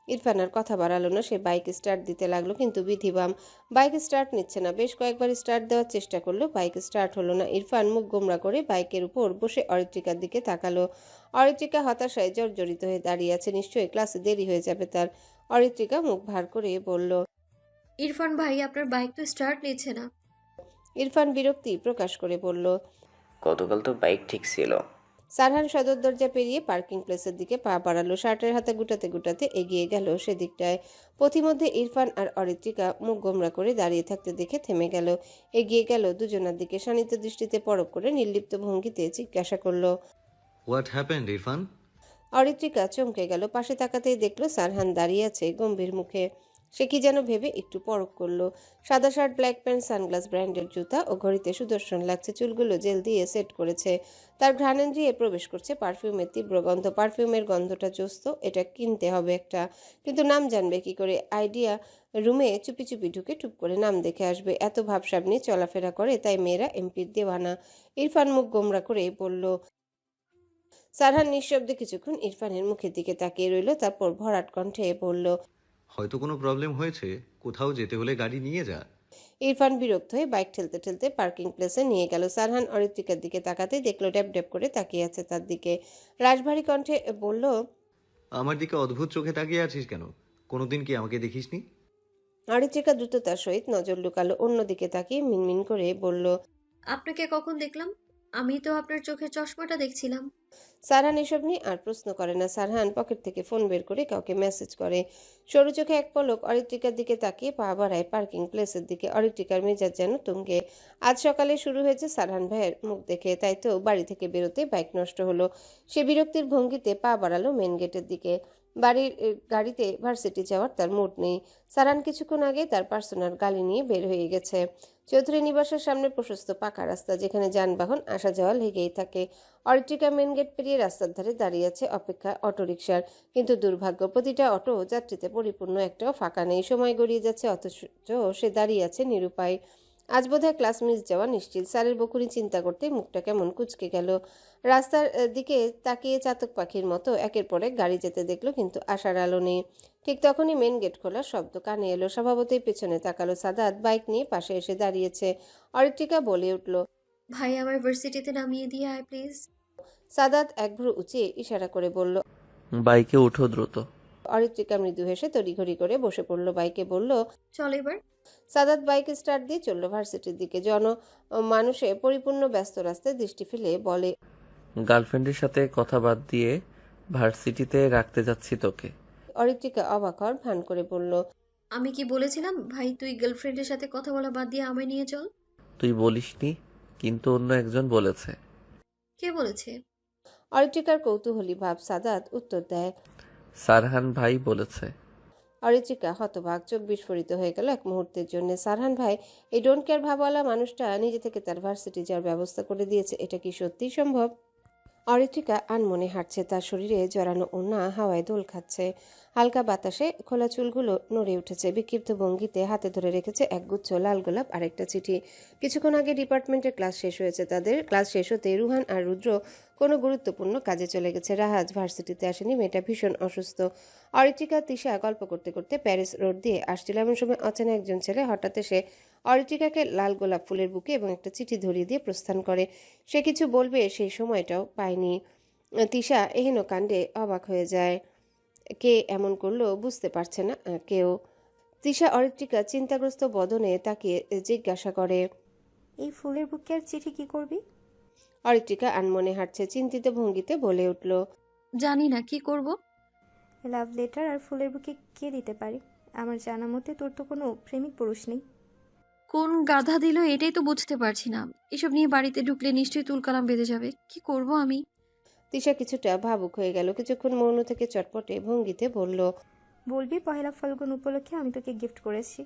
ইরফান আর কথা বাড়ালো না, সে বাইক স্টার্ট দিতে লাগলো কিন্তু বিধিবাম বাইক স্টার্ট নিচ্ছে না। বেশ কয়েকবার স্টার্ট দেওয়ার চেষ্টা করলো, বাইক স্টার্ট হলো না। ইরফান মুখ গোমড়া করে বাইকের উপর বসে অরিত্রিকার দিকে তাকালো। অরিত্রিকা হতাশায় জর্জরিত হয়ে দাঁড়িয়ে আছে, নিশ্চয়ই ক্লাসে দেরি হয়ে যাবে তার। অরিত্রিকা মুখ ভার করে বলল। ইরফান ভাই, আপনার বাইক তো স্টার্ট নিচ্ছে না। ইরফান বিরক্তি প্রকাশ করে বলল। গতকাল তো বাইক ঠিক ছিল। সারহান সদর দরজা পেরিয়ে পার্কিং প্লেসের দিকে পা বাড়ালো, শার্টের হাতে গুটাতে গুটাতে এগিয়ে গেল সেদিকটায়। পথিমধ্যে ইরফান আর অরিত্রিকা মুখ গোমড়া করে দাঁড়িয়ে থাকতে দেখে থেমে গেল। এগিয়ে গেল দুজনার দিকে, শানিত দৃষ্টিতে পরখ করে নির্লিপ্ত ভঙ্গিতে জিজ্ঞাসা করলো। What happened Irfan? অরিত্রিকা চমকে গেল, পাশে তাকাতেই দেখলো সারহান দাঁড়িয়ে আছে গম্ভীর মুখে। সে কি যেন ভেবে একটু পরখ করলো। সাদা শার্ট, ব্ল্যাক প্যান্ট, সানগ্লাস, ব্র্যান্ডের জুতা ও ঘড়িতে সুদর্শন লাগছে। চুলগুলো জেল দিয়ে সেট করেছে। তার ঘ্রাণেন্দ্রিয়ে প্রবেশ করছে পারফিউমের তীব্র গন্ধ। পারফিউমের গন্ধটা জোস্ত, এটা কিনতে হবে একটা। কিন্তু নাম জানবে কি করে? আইডিয়া রুমে চুপি চুপি ঢুকে টুপ করে নাম দেখে আসবে। এত ভাবসাব নিয়ে চলাফেরা করে, তাই মেয়েরা এমপির দেওয়ানা। ইরফান মুখ গোমরা করে বলল। সারহান নিঃশব্দে কিছুক্ষণ ইরফানের মুখের দিকে তাকিয়ে রইল, তারপর ভরাট কণ্ঠে বলল। হয়তো কোনো প্রবলেম হয়েছে, কোথাও যেতে হলে গাড়ি নিয়ে যা। ইরফান বিরক্ত হয়ে বাইক ঠেলতে ঠেলতে পার্কিং প্লেসে নিয়ে গেল। সারহান অরিত্রিকার দিকে তাকাতেই দেখলো ড্যাব ড্যাব করে তাকিয়ে আছে তার দিকে। রাশভারী কণ্ঠে বলল। আমার দিকে অদ্ভুত চোখে তাকিয়ে আছিস কেন? কোনোদিন কি আমাকে দেখিসনি? অরিত্রিকা দ্রুততার সহিত নজর লুকালো, অন্যদিকে তাকিয়ে মিনমিন করে বলল। আপনাকে কখন দেখলাম? আমি তো আপনার চোখের চশমাটা দেখছিলাম। সারহান এসব নিয়ে আর প্রশ্ন করে না। সারহান পকেট থেকে ফোন বের করে কাউকে মেসেজ করে। সরু চোখে এক পলক অরিত্রিকার দিকে তাকিয়ে পা বাড়ায় পার্কিং প্লেসের দিকে। অরিত্রিকার মেজাজ যেন তুঙ্গে। আজ সকালে শুরু হয়েছে সারহান ভাইয়ের মুখ দেখে, তাই তো বাড়ি থেকে বেরোতে বাইক নষ্ট হলো। সে বিরক্তির ভঙ্গিতে পা বাড়ালো মেন গেটের দিকে। গাড়িতে ভার্সিটি যাওয়ার তার মুড নেই। সারহান কিছুক্ষণ আগে তার পার্সোনাল গাড়ি নিয়ে বের হয়ে গেছে। চৌধুরী নিবাসের সামনে প্রশস্ত পাকা রাস্তা, যেখানে যানবাহন আসা যাওয়া লেগেই থাকে। অরিত্রিকা মেন গেট পেরিয়ে রাস্তার ধারে দাঁড়িয়ে আছে অপেক্ষা অটোরিকশার, কিন্তু দুর্ভাগ্য, প্রতিটা অটো যাত্রীতে পরিপূর্ণ, একটাও ফাঁকা নেই। সময় গড়িয়ে যাচ্ছে, অথচ সে দাঁড়িয়ে আছে নিরুপায়। আজ বোধহয় ক্লাস মিস যাওয়া নিশ্চিত। স্যারের বকুনি চিন্তা করতে মুখটা কেমন কুঁচকে গেল। রাস্তার দিকে তাকিয়ে চাতক পাখির মতো একের পর এক গাড়ি যেতে দেখলো, কিন্তু আসার আলো নেই। ঠিক তখনই মেন গেট খোলার শব্দ কানে এলো। স্বভাবতই পেছনে তাকালো সাদাত বাইক নিয়ে পাশে এসে দাঁড়িয়েছে। অরিত্রিকা বলে উঠল। ভাই, আমার ভার্সিটিতে নামিয়ে দিয়ে আয় প্লিজ। সাদাত এক ভ্রু উঁচিয়ে ইশারা করে বলল। বাইকে উঠো দ্রুত। অরিত্রিকা মৃদু হেসে তড়িঘড়ি করে বসে পড়ল বাইকে, বলল। চল এবার। সাদাত বাইক স্টার্ট দিয়ে চলল ভার্সিটির দিকে। মানুষে পরিপূর্ণ ব্যস্ত রাস্তায় দৃষ্টি ফেলে বলে। গার্লফ্রেন্ডের সাথে কথা বাদ দিয়ে ভার্সিটিতে রাখতে যাচ্ছি তোকে। অরিত্রিকা অবাক হওয়ার ভান করে বলল। আমি কি বলেছিলাম ভাই তুই গার্লফ্রেন্ডের সাথে কথা বলা বাদ দিয়ে আমায় নিয়ে চল? তুই বলিসনি, কিন্তু অন্য একজন বলেছে। কে বলেছে? অরিত্রিকার কৌতূহলী ভাব। সাদাত উত্তর দেয়। সারহান ভাই বলেছে। অরিত্রিকা হতবাক, চোখ বিস্ফোরিত হয়ে গেল এক মুহূর্তের জন্য। সারহান ভাই, এই ডোন্ট কেয়ার ভাবওয়ালা মানুষটা নিজে থেকে তার ভার্সিটি যাওয়ার ব্যবস্থা করে দিয়েছে, এটা কি সত্যিই সম্ভব? অরিত্রিকা আনমনে হাঁটছে, তার শরীরে জড়ানো ওড়না হাওয়ায় দোল খাচ্ছে। হালকা বাতাসে খোলা চুলগুলো নড়ে উঠেছে। বিক্ষিপ্ত ভঙ্গিতে হাতে ধরে রেখেছে একগুচ্ছ লাল গোলাপ আর একটা চিঠি। কিছুক্ষণ আগে ডিপার্টমেন্টের ক্লাস শেষ হয়েছে তাদের। ক্লাস শেষ হতে রুহান আর রুদ্র কোনো গুরুত্বপূর্ণ কাজে চলে গেছে। রাহাজ ভার্সিটিতে আসেনি, মেয়েটা ভীষণ অসুস্থ। অরিত্রিকা তিশা গল্প করতে করতে প্যারিস রোড দিয়ে আসছিল, এমন সময় অচেনা একজন ছেলে হঠাৎ এসে অরিত্রিকাকে লাল গোলাপ ফুলের বুকে এবং একটা চিঠি ধরিয়ে দিয়ে প্রস্থান করে। সে কিছু বলবে সেই সময়টাও পায়নি। তিশা এহেন কাণ্ডে অবাক হয়ে যায়। কে এমন করলো বুঝতে পারছে না কেউ। তিশা অরিত্রিকা চিন্তাগ্রস্ত বদনে তাকিয়ে জিজ্ঞাসা করে। এই ফুলের বুকে আর চিঠি কি করবি? অরিত্রিকা আনমনে হাঁটছে, চিন্তিত ভঙ্গিতে বলে উঠল। জানি না কি করব। লাভ লেটার আর ফুলের বুকে কে দিতে পারে? আমার জানা মতে তোর তো কোনো প্রেমিক পুরুষ নেই। কোন গাধা দিল এটাই তো বুঝতে পারছি না। এসব নিয়ে বাড়িতে ঢুকলে নিশ্চয়ই তুলকালাম বেঁধে যাবে। কি করব আমি? তিশা কিছুটা ভাবুক হয়ে গেল, কিছুক্ষণ মৌন থেকে চটপটে ভঙ্গিতে বলল। বলবি পহেলা ফাল্গুন উপলক্ষে আমি তোকে গিফট করেছি।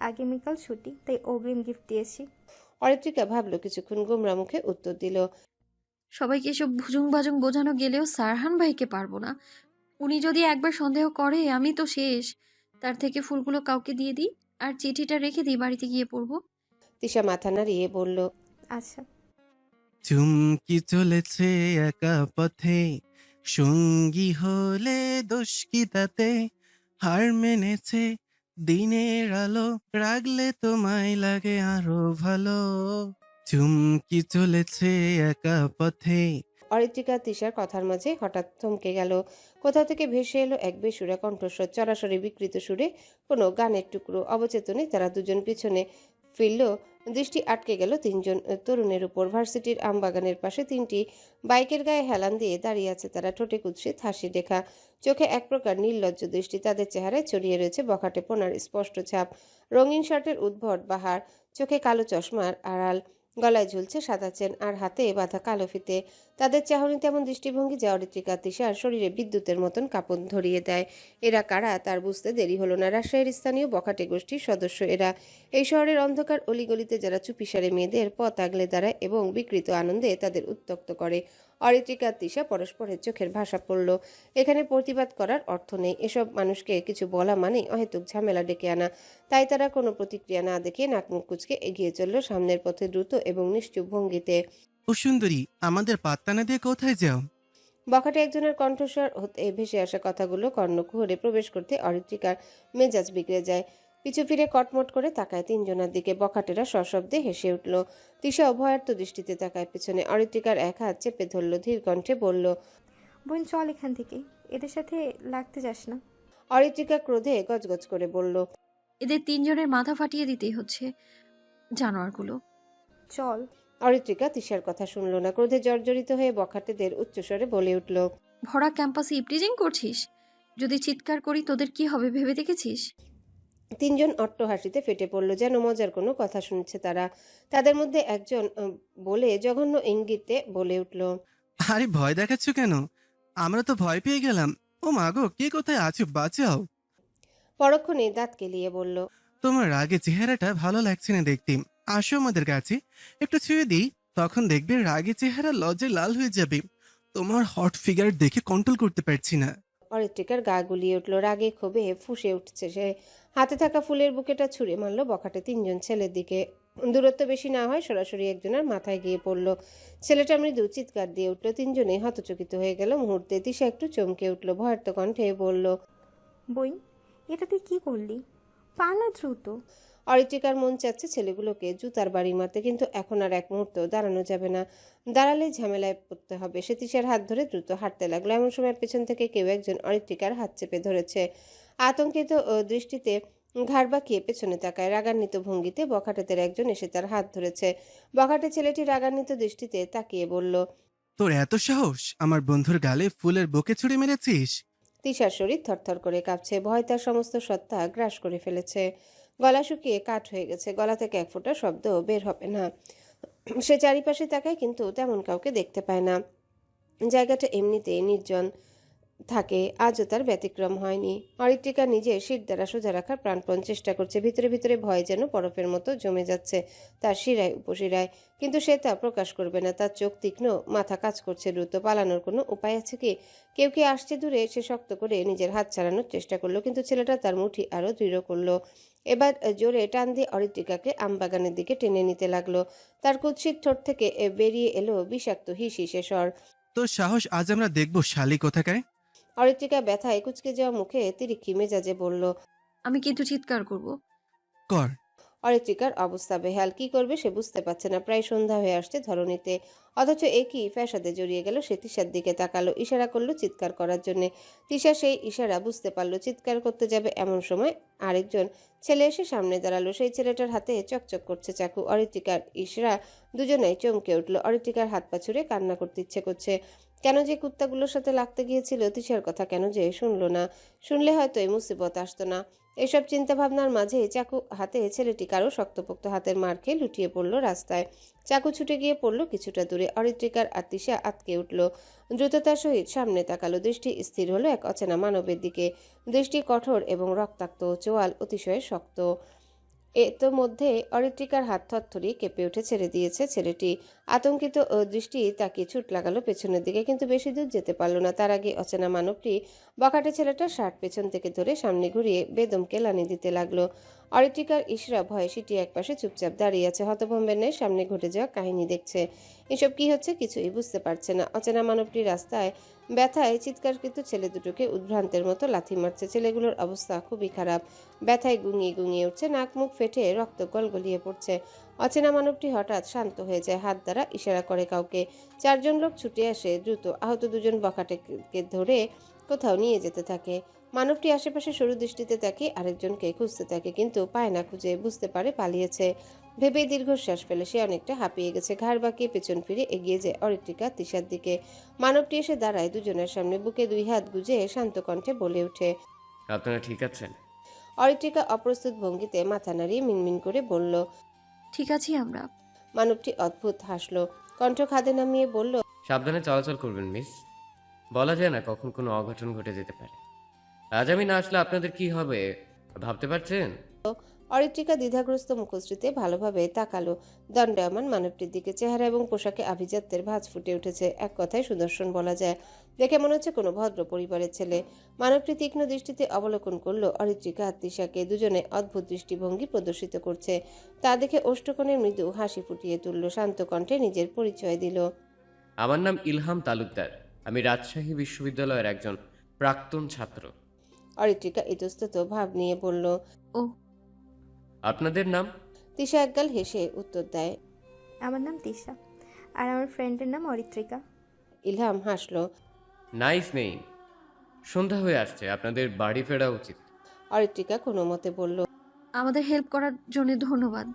আগামীকাল ছুটি, তাই অগ্রিম গিফট দিয়েছি। অরিত্রিকা ভাবলো কিছুক্ষণ, গোমরা মুখে উত্তর দিল। সবাইকে এসব ভুজুং বাজুং বোঝানো গেলেও সারহান ভাইকে পারবো না। উনি যদি একবার সন্দেহ করে আমি তো শেষ। তার থেকে ফুলগুলো কাউকে দিয়ে দিই আর চিঠিটা রেখে দিই, বাড়িতে গিয়ে পড়বো। তিশা মাথা নাড়িয়ে বলল। আচ্ছা। চুমকি চলেছে একা পথে, সঙ্গী হলে দোষ কি তাতে, হার মেনেছে দিনের আলো, রাগলে তোমায় লাগে আরো ভালো, চুমকি চলেছে একা পথে। অরিত্রিকা তিশার কথার মাঝে হঠাৎ থমকে গেল। কোথাও থেকে ভেসে এলো এক বেসুরা কণ্ঠস্বর, চড়াসড়ি বিকৃত সুরে কোনো গানের টুকরো। অবচেতনে তারা দুজন পিছনে ফিরল। দৃষ্টি আটকে গেল তিনজন তরুণের উপর। ভার্সিটির আমবাগানের পাশে তিনটি বাইকের গায়ে হেলান দিয়ে দাঁড়িয়ে আছে তারা, ঠোঁটে কুৎসিত হাসি রেখা, চোখে এক প্রকার নির্লজ্জ দৃষ্টি। তাদের চেহারায় ছড়িয়ে রয়েছে বখাটে পোনার স্পষ্ট ছাপ। রঙিন শার্টের উদ্ভট বাহার, চোখে কালো চশমার আড়াল, গলায় ঝুলছে সাদা চেন আর হাতে বাঁধা কালো ফিতে। তাদের চাহনিতে এমন দৃষ্টিভঙ্গি যা অরিত্রিকা তিশার শরীরে বিদ্যুতের মতন কাঁপন ধরিয়ে দেয়। এরা কারা তার বুঝতে দেরি হলো না। রাজশাহীর স্থানীয় বখাটে গোষ্ঠীর সদস্য এরা। এই শহরের অন্ধকার অলিগলিতে যারা চুপিসারে মেয়েদের পথ আগলে দাঁড়ায় এবং বিকৃত আনন্দে তাদের উত্ত্যক্ত করে। অরিত্রিকা তিশা পরস্পরের চোখের ভাষা পড়ল। এখানে প্রতিবাদ করার অর্থ নেই। এসব মানুষকে কিছু বলা মানে অহেতুক ঝামেলা ডেকে আনা। তাই তারা কোনো প্রতিক্রিয়া না দেখে নাক মুখ কুচকে এগিয়ে চলল সামনের পথে দ্রুত এবং নিশ্চুপ ভঙ্গিতে। ও সুন্দরী, আমাদের পাত্তা না দিয়ে কোথায় যাও? বখাটে একজনের কণ্ঠস্বর হতে ভেসে আসা কথাগুলো কর্ণকুহরে প্রবেশ করতে অরিত্রিকার মেজাজ বিগড়ে যায়। পিছু ফিরে কটমট করে তাকায় তিনজনের দিকে। বখাটেরা সশব্দে হেসে উঠল। তিশা অভয়ার্থ দৃষ্টিতে তাকায় পিছনে। অরিত্রিকার এক হাত চেপে ধরল, ধীর কণ্ঠে বলল, বোন চল এখান থেকে, এদের সাথে লাগতে যাস না। অরিত্রিকা ক্রোধে গজগজ করে বলল, এদের তিনজনের মাথা ফাটিয়ে দিতেই হচ্ছে, জানোয়ারগুলো। চল। অরিত্রিকা তিশার কথা শুনল না। ক্রোধে জর্জরিত হয়ে বখাটেদের উচ্চস্বরে বলে উঠল, ভরা ক্যাম্পাসে ইপটিজিং করছিস? যদি চিৎকার করি তোদের কি হবে ভেবে দেখেছিস? তিনজন অট্ট হাসিতে ফেটে পড়ল, যেন মজার কোনো কথা শুনছে তারা। তাদের মধ্যে একজন বলে জঘন্য ইঙ্গিতে বলে উঠল, আরে ভয় দেখাচ্ছ কেন? আমরা তো ভয় পেয়ে গেলাম। ও মাগো, কে কোথায় আছো, বাঁচাও। পরক্ষণে দাঁত কেলিয়ে বলল, তোমার রাগে চেহারাটা ভালো লাগছে না দেখতে। আসো আমাদের কাছে, একটু ছুঁয়ে দিই, তখন দেখবে রাগে চেহারা লজ্জায় লাল হয়ে যাবে। তোমার হট ফিগার দেখে কন্ট্রোল করতে পারছি না। অরিত্রিকার গা গুলিয়ে উঠল। রাগে ক্ষোভে ফুঁসে উঠছে সে। হাতে থাকা ফুলের বুকেটা ছুঁড়ে মারল বখাটে তিনজন ছেলের দিকে। দূরত্ব বেশি না হয় সরাসরি একজনের মাথায় গিয়ে পড়ল। ছেলেটা মৃদু চিৎকার দিয়ে উঠল। তিনজনেই হতচকিত হয়ে গেল মুহূর্তে। তিশা একটু চমকে উঠল, ভয়ার্ত কণ্ঠে বলল, বই, এটা তুই কি করলি? পালা দ্রুত। অরিত্রিকার মন চাচ্ছে ছেলেগুলোকে জুতার বাড়ি মারতে, কিন্তু এখন আর এক মুহূর্ত দাঁড়ানো যাবে না। দাঁড়ালে ঝামেলায় পড়তে হবে। সে তিশার হাত ধরে দ্রুত হাঁটতে লাগলো। এমন সময় পেছন থেকে কেউ একজন অরিত্রিকার হাত চেপে ধরেছে। আতঙ্কিত দৃষ্টিতে ঘাড় বাঁকিয়ে পেছনে তাকায়। রাগান্বিত ভঙ্গিতে বখাটেদের একজন এসে তার হাত ধরেছে। বখাটে ছেলেটি রাগান্বিত দৃষ্টিতে তাকিয়ে বলল, তোর এত সাহস, আমার বন্ধুর গালে ফুলের বুকে ছুঁড়ে মেরেছিস? তিশার শরীর থরথর করে কাঁপছে। ভয় তার সমস্ত সত্তা গ্রাস করে ফেলেছে। গলা শুকিয়ে কাঠ হয়ে গেছে। গলা থেকে এক ফোঁটা শব্দ বের হবে না। সে চারিপাশে তাকায়, কিন্তু তেমন কাউকে দেখতে পায় না। জায়গাটা এমনিতেই নির্জন থাকে, আজও তার ব্যতিক্রম হয়নি। অরিত্রিকা নিজে শির দ্বারা সোজা রাখার প্রাণপণ চেষ্টা করছে। ভিতরে ভিতরে ভয় যেন বরফের মতো জমে যাচ্ছে তার শিরায় উপশিরায়, কিন্তু সে তা প্রকাশ করবে না। তার চোখ তীক্ষ্ণ, মাথা কাজ করছে দ্রুত। পালানোর কোনো উপায় আছে কি? কেউ কি আসছে দূরে? সে শক্ত করে নিজের হাত ছাড়ানোর চেষ্টা করলো, কিন্তু ছেলেটা তার মুঠি আরো দৃঢ় করলো। এবার জোরে টান দিয়ে অরিত্রিকাকে আমবাগানের দিকে টেনে নিতে লাগলো। তার কুৎসিত ঠোঁট থেকে বেরিয়ে এলো বিষাক্ত হিস হিসে স্বর। তোর সাহস আজ আমরা দেখবো, শালি কোথাকার। অরিত্রিকা ব্যথায় কুচকে যাওয়া মুখে তিরিক্ষি মেজাজে বলল, আমি কিন্তু চিৎকার করব। কর। অরিত্রিকার অবস্থা বেহাল। কি করবে সে বুঝতে পারছে না। প্রায় সন্ধ্যা হয়ে আসছে ধরণীতে, অথচ একই ফ্যাসাদে জড়িয়ে গেল। সে তিশার দিকে তাকালো, ইশারা করলো চিৎকার করার জন্য। তিশা সেই ইশারা বুঝতে পারলো। চিৎকার করতে যাবে এমন সময় আরেকজন ছেলে এসে সামনে দাঁড়ালো। সেই ছেলেটার হাতে চকচক করছে চাকু। অরিত্রিকার ইশরা দুজনেই চমকে উঠল। অরিত্রিকার হাত পা ছুঁড়ে কান্না করতে ইচ্ছে করছে। কেন যে কুত্তাগুলোর সাথে লাগতে গিয়েছিল, তিশার কথা কেন যে শুনলো না? শুনলে হয়তো এই মুসিবত আসতো না। এসব চিন্তা ভাবনার মাঝে চাকু হাতে ছেলেটি কারো শক্তপোক্ত হাতের মার খেয়ে লুটিয়ে পড়ল রাস্তায়। চাকু ছুটে গিয়ে পড়ল কিছুটা দূরে। অরিত্রিকার আর তিশা আটকে উঠল। দ্রুততার সহিত সামনে তাকালো। দৃষ্টি স্থির হলো এক অচেনা মানবের দিকে। দৃষ্টি কঠোর এবং রক্তাক্ত, চোয়াল অতিশয় শক্ত। মধ্যে অরিত্রিকার হাত থরথরিয়ে কেঁপে উঠে ছেড়ে দিয়েছে ছেলেটি। আতঙ্কিত দৃষ্টি তাকিয়ে ছুট লাগালো পেছনের দিকে, কিন্তু বেশি দূর যেতে পারল না। তার আগে অচেনা মানবটি বখাটে ছেলেটার শার্ট পেছন থেকে ধরে সামনে ঘুরিয়ে বেদম কেলানি দিতে লাগলো। অরিত্রিকার ইশরা ভয়ে সিটি একপাশে চুপচাপ দাঁড়িয়ে আছে, হতভম্বের ন্যায় সামনে ঘটে যাওয়া কাহিনী দেখছে। এসব কি হচ্ছে কিছুই বুঝতে পারছে না। অচেনা মানবটি রাস্তায় ব্যথায় চিৎকারকৃত ছেলে দুটোকে উদ্ভ্রান্তের মতো লাথি মারছে। ছেলেগুলোর অবস্থা খুবই খারাপ, ব্যথায় গুঙিয়ে গুঙিয়ে উঠছে, নাক মুখ ফেটে রক্ত গলগলিয়ে পড়ছে। অচেনা মানবটি হঠাৎ শান্ত হয়ে যায়, হাত দ্বারা ইশারা করে কাউকে। 4 জন লোক ছুটে আসে দ্রুত, আহত 2 জন বখাটেকে ধরে কোথাও নিয়ে যেতে থাকে। মানবটি আশেপাশে সরু দৃষ্টিতে তাকিয়ে আরেকজনকে খুঁজতে থাকে, কিন্তু পায় না খুঁজে। বুঝতে পারে পালিয়েছে। ভেবেই দীর্ঘশ্বাস ফেলে সে অনেকটা হাঁপিয়ে গেছে। ঘাড় বাঁকিয়ে পেছন ফিরে এগিয়ে যায় অরিত্রিকা তিশার দিকে। মানবটি এসে দাঁড়ায় দুজনের সামনে, বুকে 2 হাত গুজে শান্ত কণ্ঠে বলে ওঠে, আপনারা ঠিক আছেন? অরিত্রিকা অপ্রস্তুত ভঙ্গিতে মাথা নাড়িয়ে মিনমিন করে বলল, ঠিক আছি আমরা। মানবটি অদ্ভুত হাসলো, কণ্ঠ খাদে নামিয়ে বলল, সাবধানে চলাচল করবেন মিস। বলা যায় না কখন কোনো অঘটন ঘটে যেতে পারে। আজ আমি না আসলে আপনাদের কি হবে ভাবতে পারছেন? অরিত্রিকা দ্বিধাগ্রস্ত মুখশ্রীতে ভালোভাবে তাকালো দণ্ডায়মান মানবটির দিকে। চেহারা এবং পোশাকে আভিজাত্যের ভাঁজ ফুটে উঠেছে। এক কথায় সুদর্শন বলা যায়। দেখে মনে হচ্ছে কোনো ভদ্র পরিবারের ছেলে। মানবটি তীক্ষ্ণ দৃষ্টিতে অবলোকন করলো অরিত্রিকা আর তিশাকে। দুজনে অদ্ভুত দৃষ্টিভঙ্গি প্রদর্শিত করছে। তা দেখে ওষ্ঠকোণের মৃদু হাসি ফুটিয়ে তুলল, শান্ত কণ্ঠে নিজের পরিচয় দিল। আমার নাম ইলহাম তালুকদার। আমি রাজশাহী বিশ্ববিদ্যালয়ের একজন প্রাক্তন ছাত্র। অরিত্রিকা ইতস্তত ভাব নিয়ে বলল, ও, আপনাদের নাম? তিশা একগাল হেসে উত্তর দেয়, আমার নাম তিশা, আর আমার ফ্রেন্ডের নাম অরিত্রিকা। ইলহাম হাসলো। নাইস নেই। সন্ধ্যা হয়ে আসছে, আপনাদের বাড়ি ফেরা উচিত। অরিত্রিকা কোনো মতে বলল। আমাদের হেল্প করার জন্য ধন্যবাদ।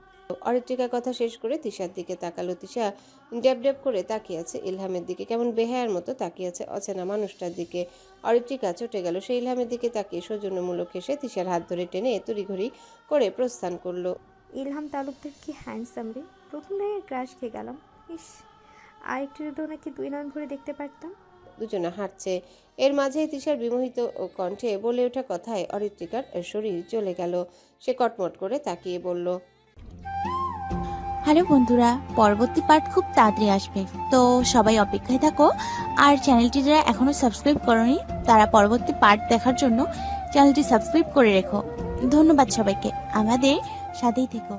অরিত্রিকা কথা শেষ করে তিশার দিকে তাকালো। তিশা ড্যাব ড্যাব করে তাকিয়ে আছে ইলহামের দিকে, কেমন বেহায়ার মতো তাকিয়ে আছে অচেনা মানুষটার দিকে। অরিত্রিকা চটে গেল। সে ইলহামের দিকে তাকিয়ে সৌজন্যমূলক হেসে তিশার হাত ধরে টেনে তড়িঘড়ি করে প্রস্থান করলো। ইলহাম তালুকদার কি হ্যান্ডসাম রে, প্রথম লাইনের ক্রাশ খেয়ে গেলাম। ইস, আর একটু যদি ওনাকে 2 নয়ন ভরে দেখতে পারতাম। দুজনে হাঁটছে। এর মাঝেই তিশার বিমোহিত কণ্ঠে বলে ওঠা কথায় অরিত্রিকার শরীর চলে গেল। সে কটমট করে তাকিয়ে বলল, হ্যালো বন্ধুরা, পরবর্তী পার্ট খুব তাড়াতাড়ি আসবে, তো সবাই অপেক্ষায় থাকো। আর চ্যানেলটি যারা এখনো সাবস্ক্রাইব করোনি তারা পরবর্তী পার্ট দেখার জন্য চ্যানেলটি সাবস্ক্রাইব করে রেখো। ধন্যবাদ সবাইকে, আমাদের সাথেই থেকো।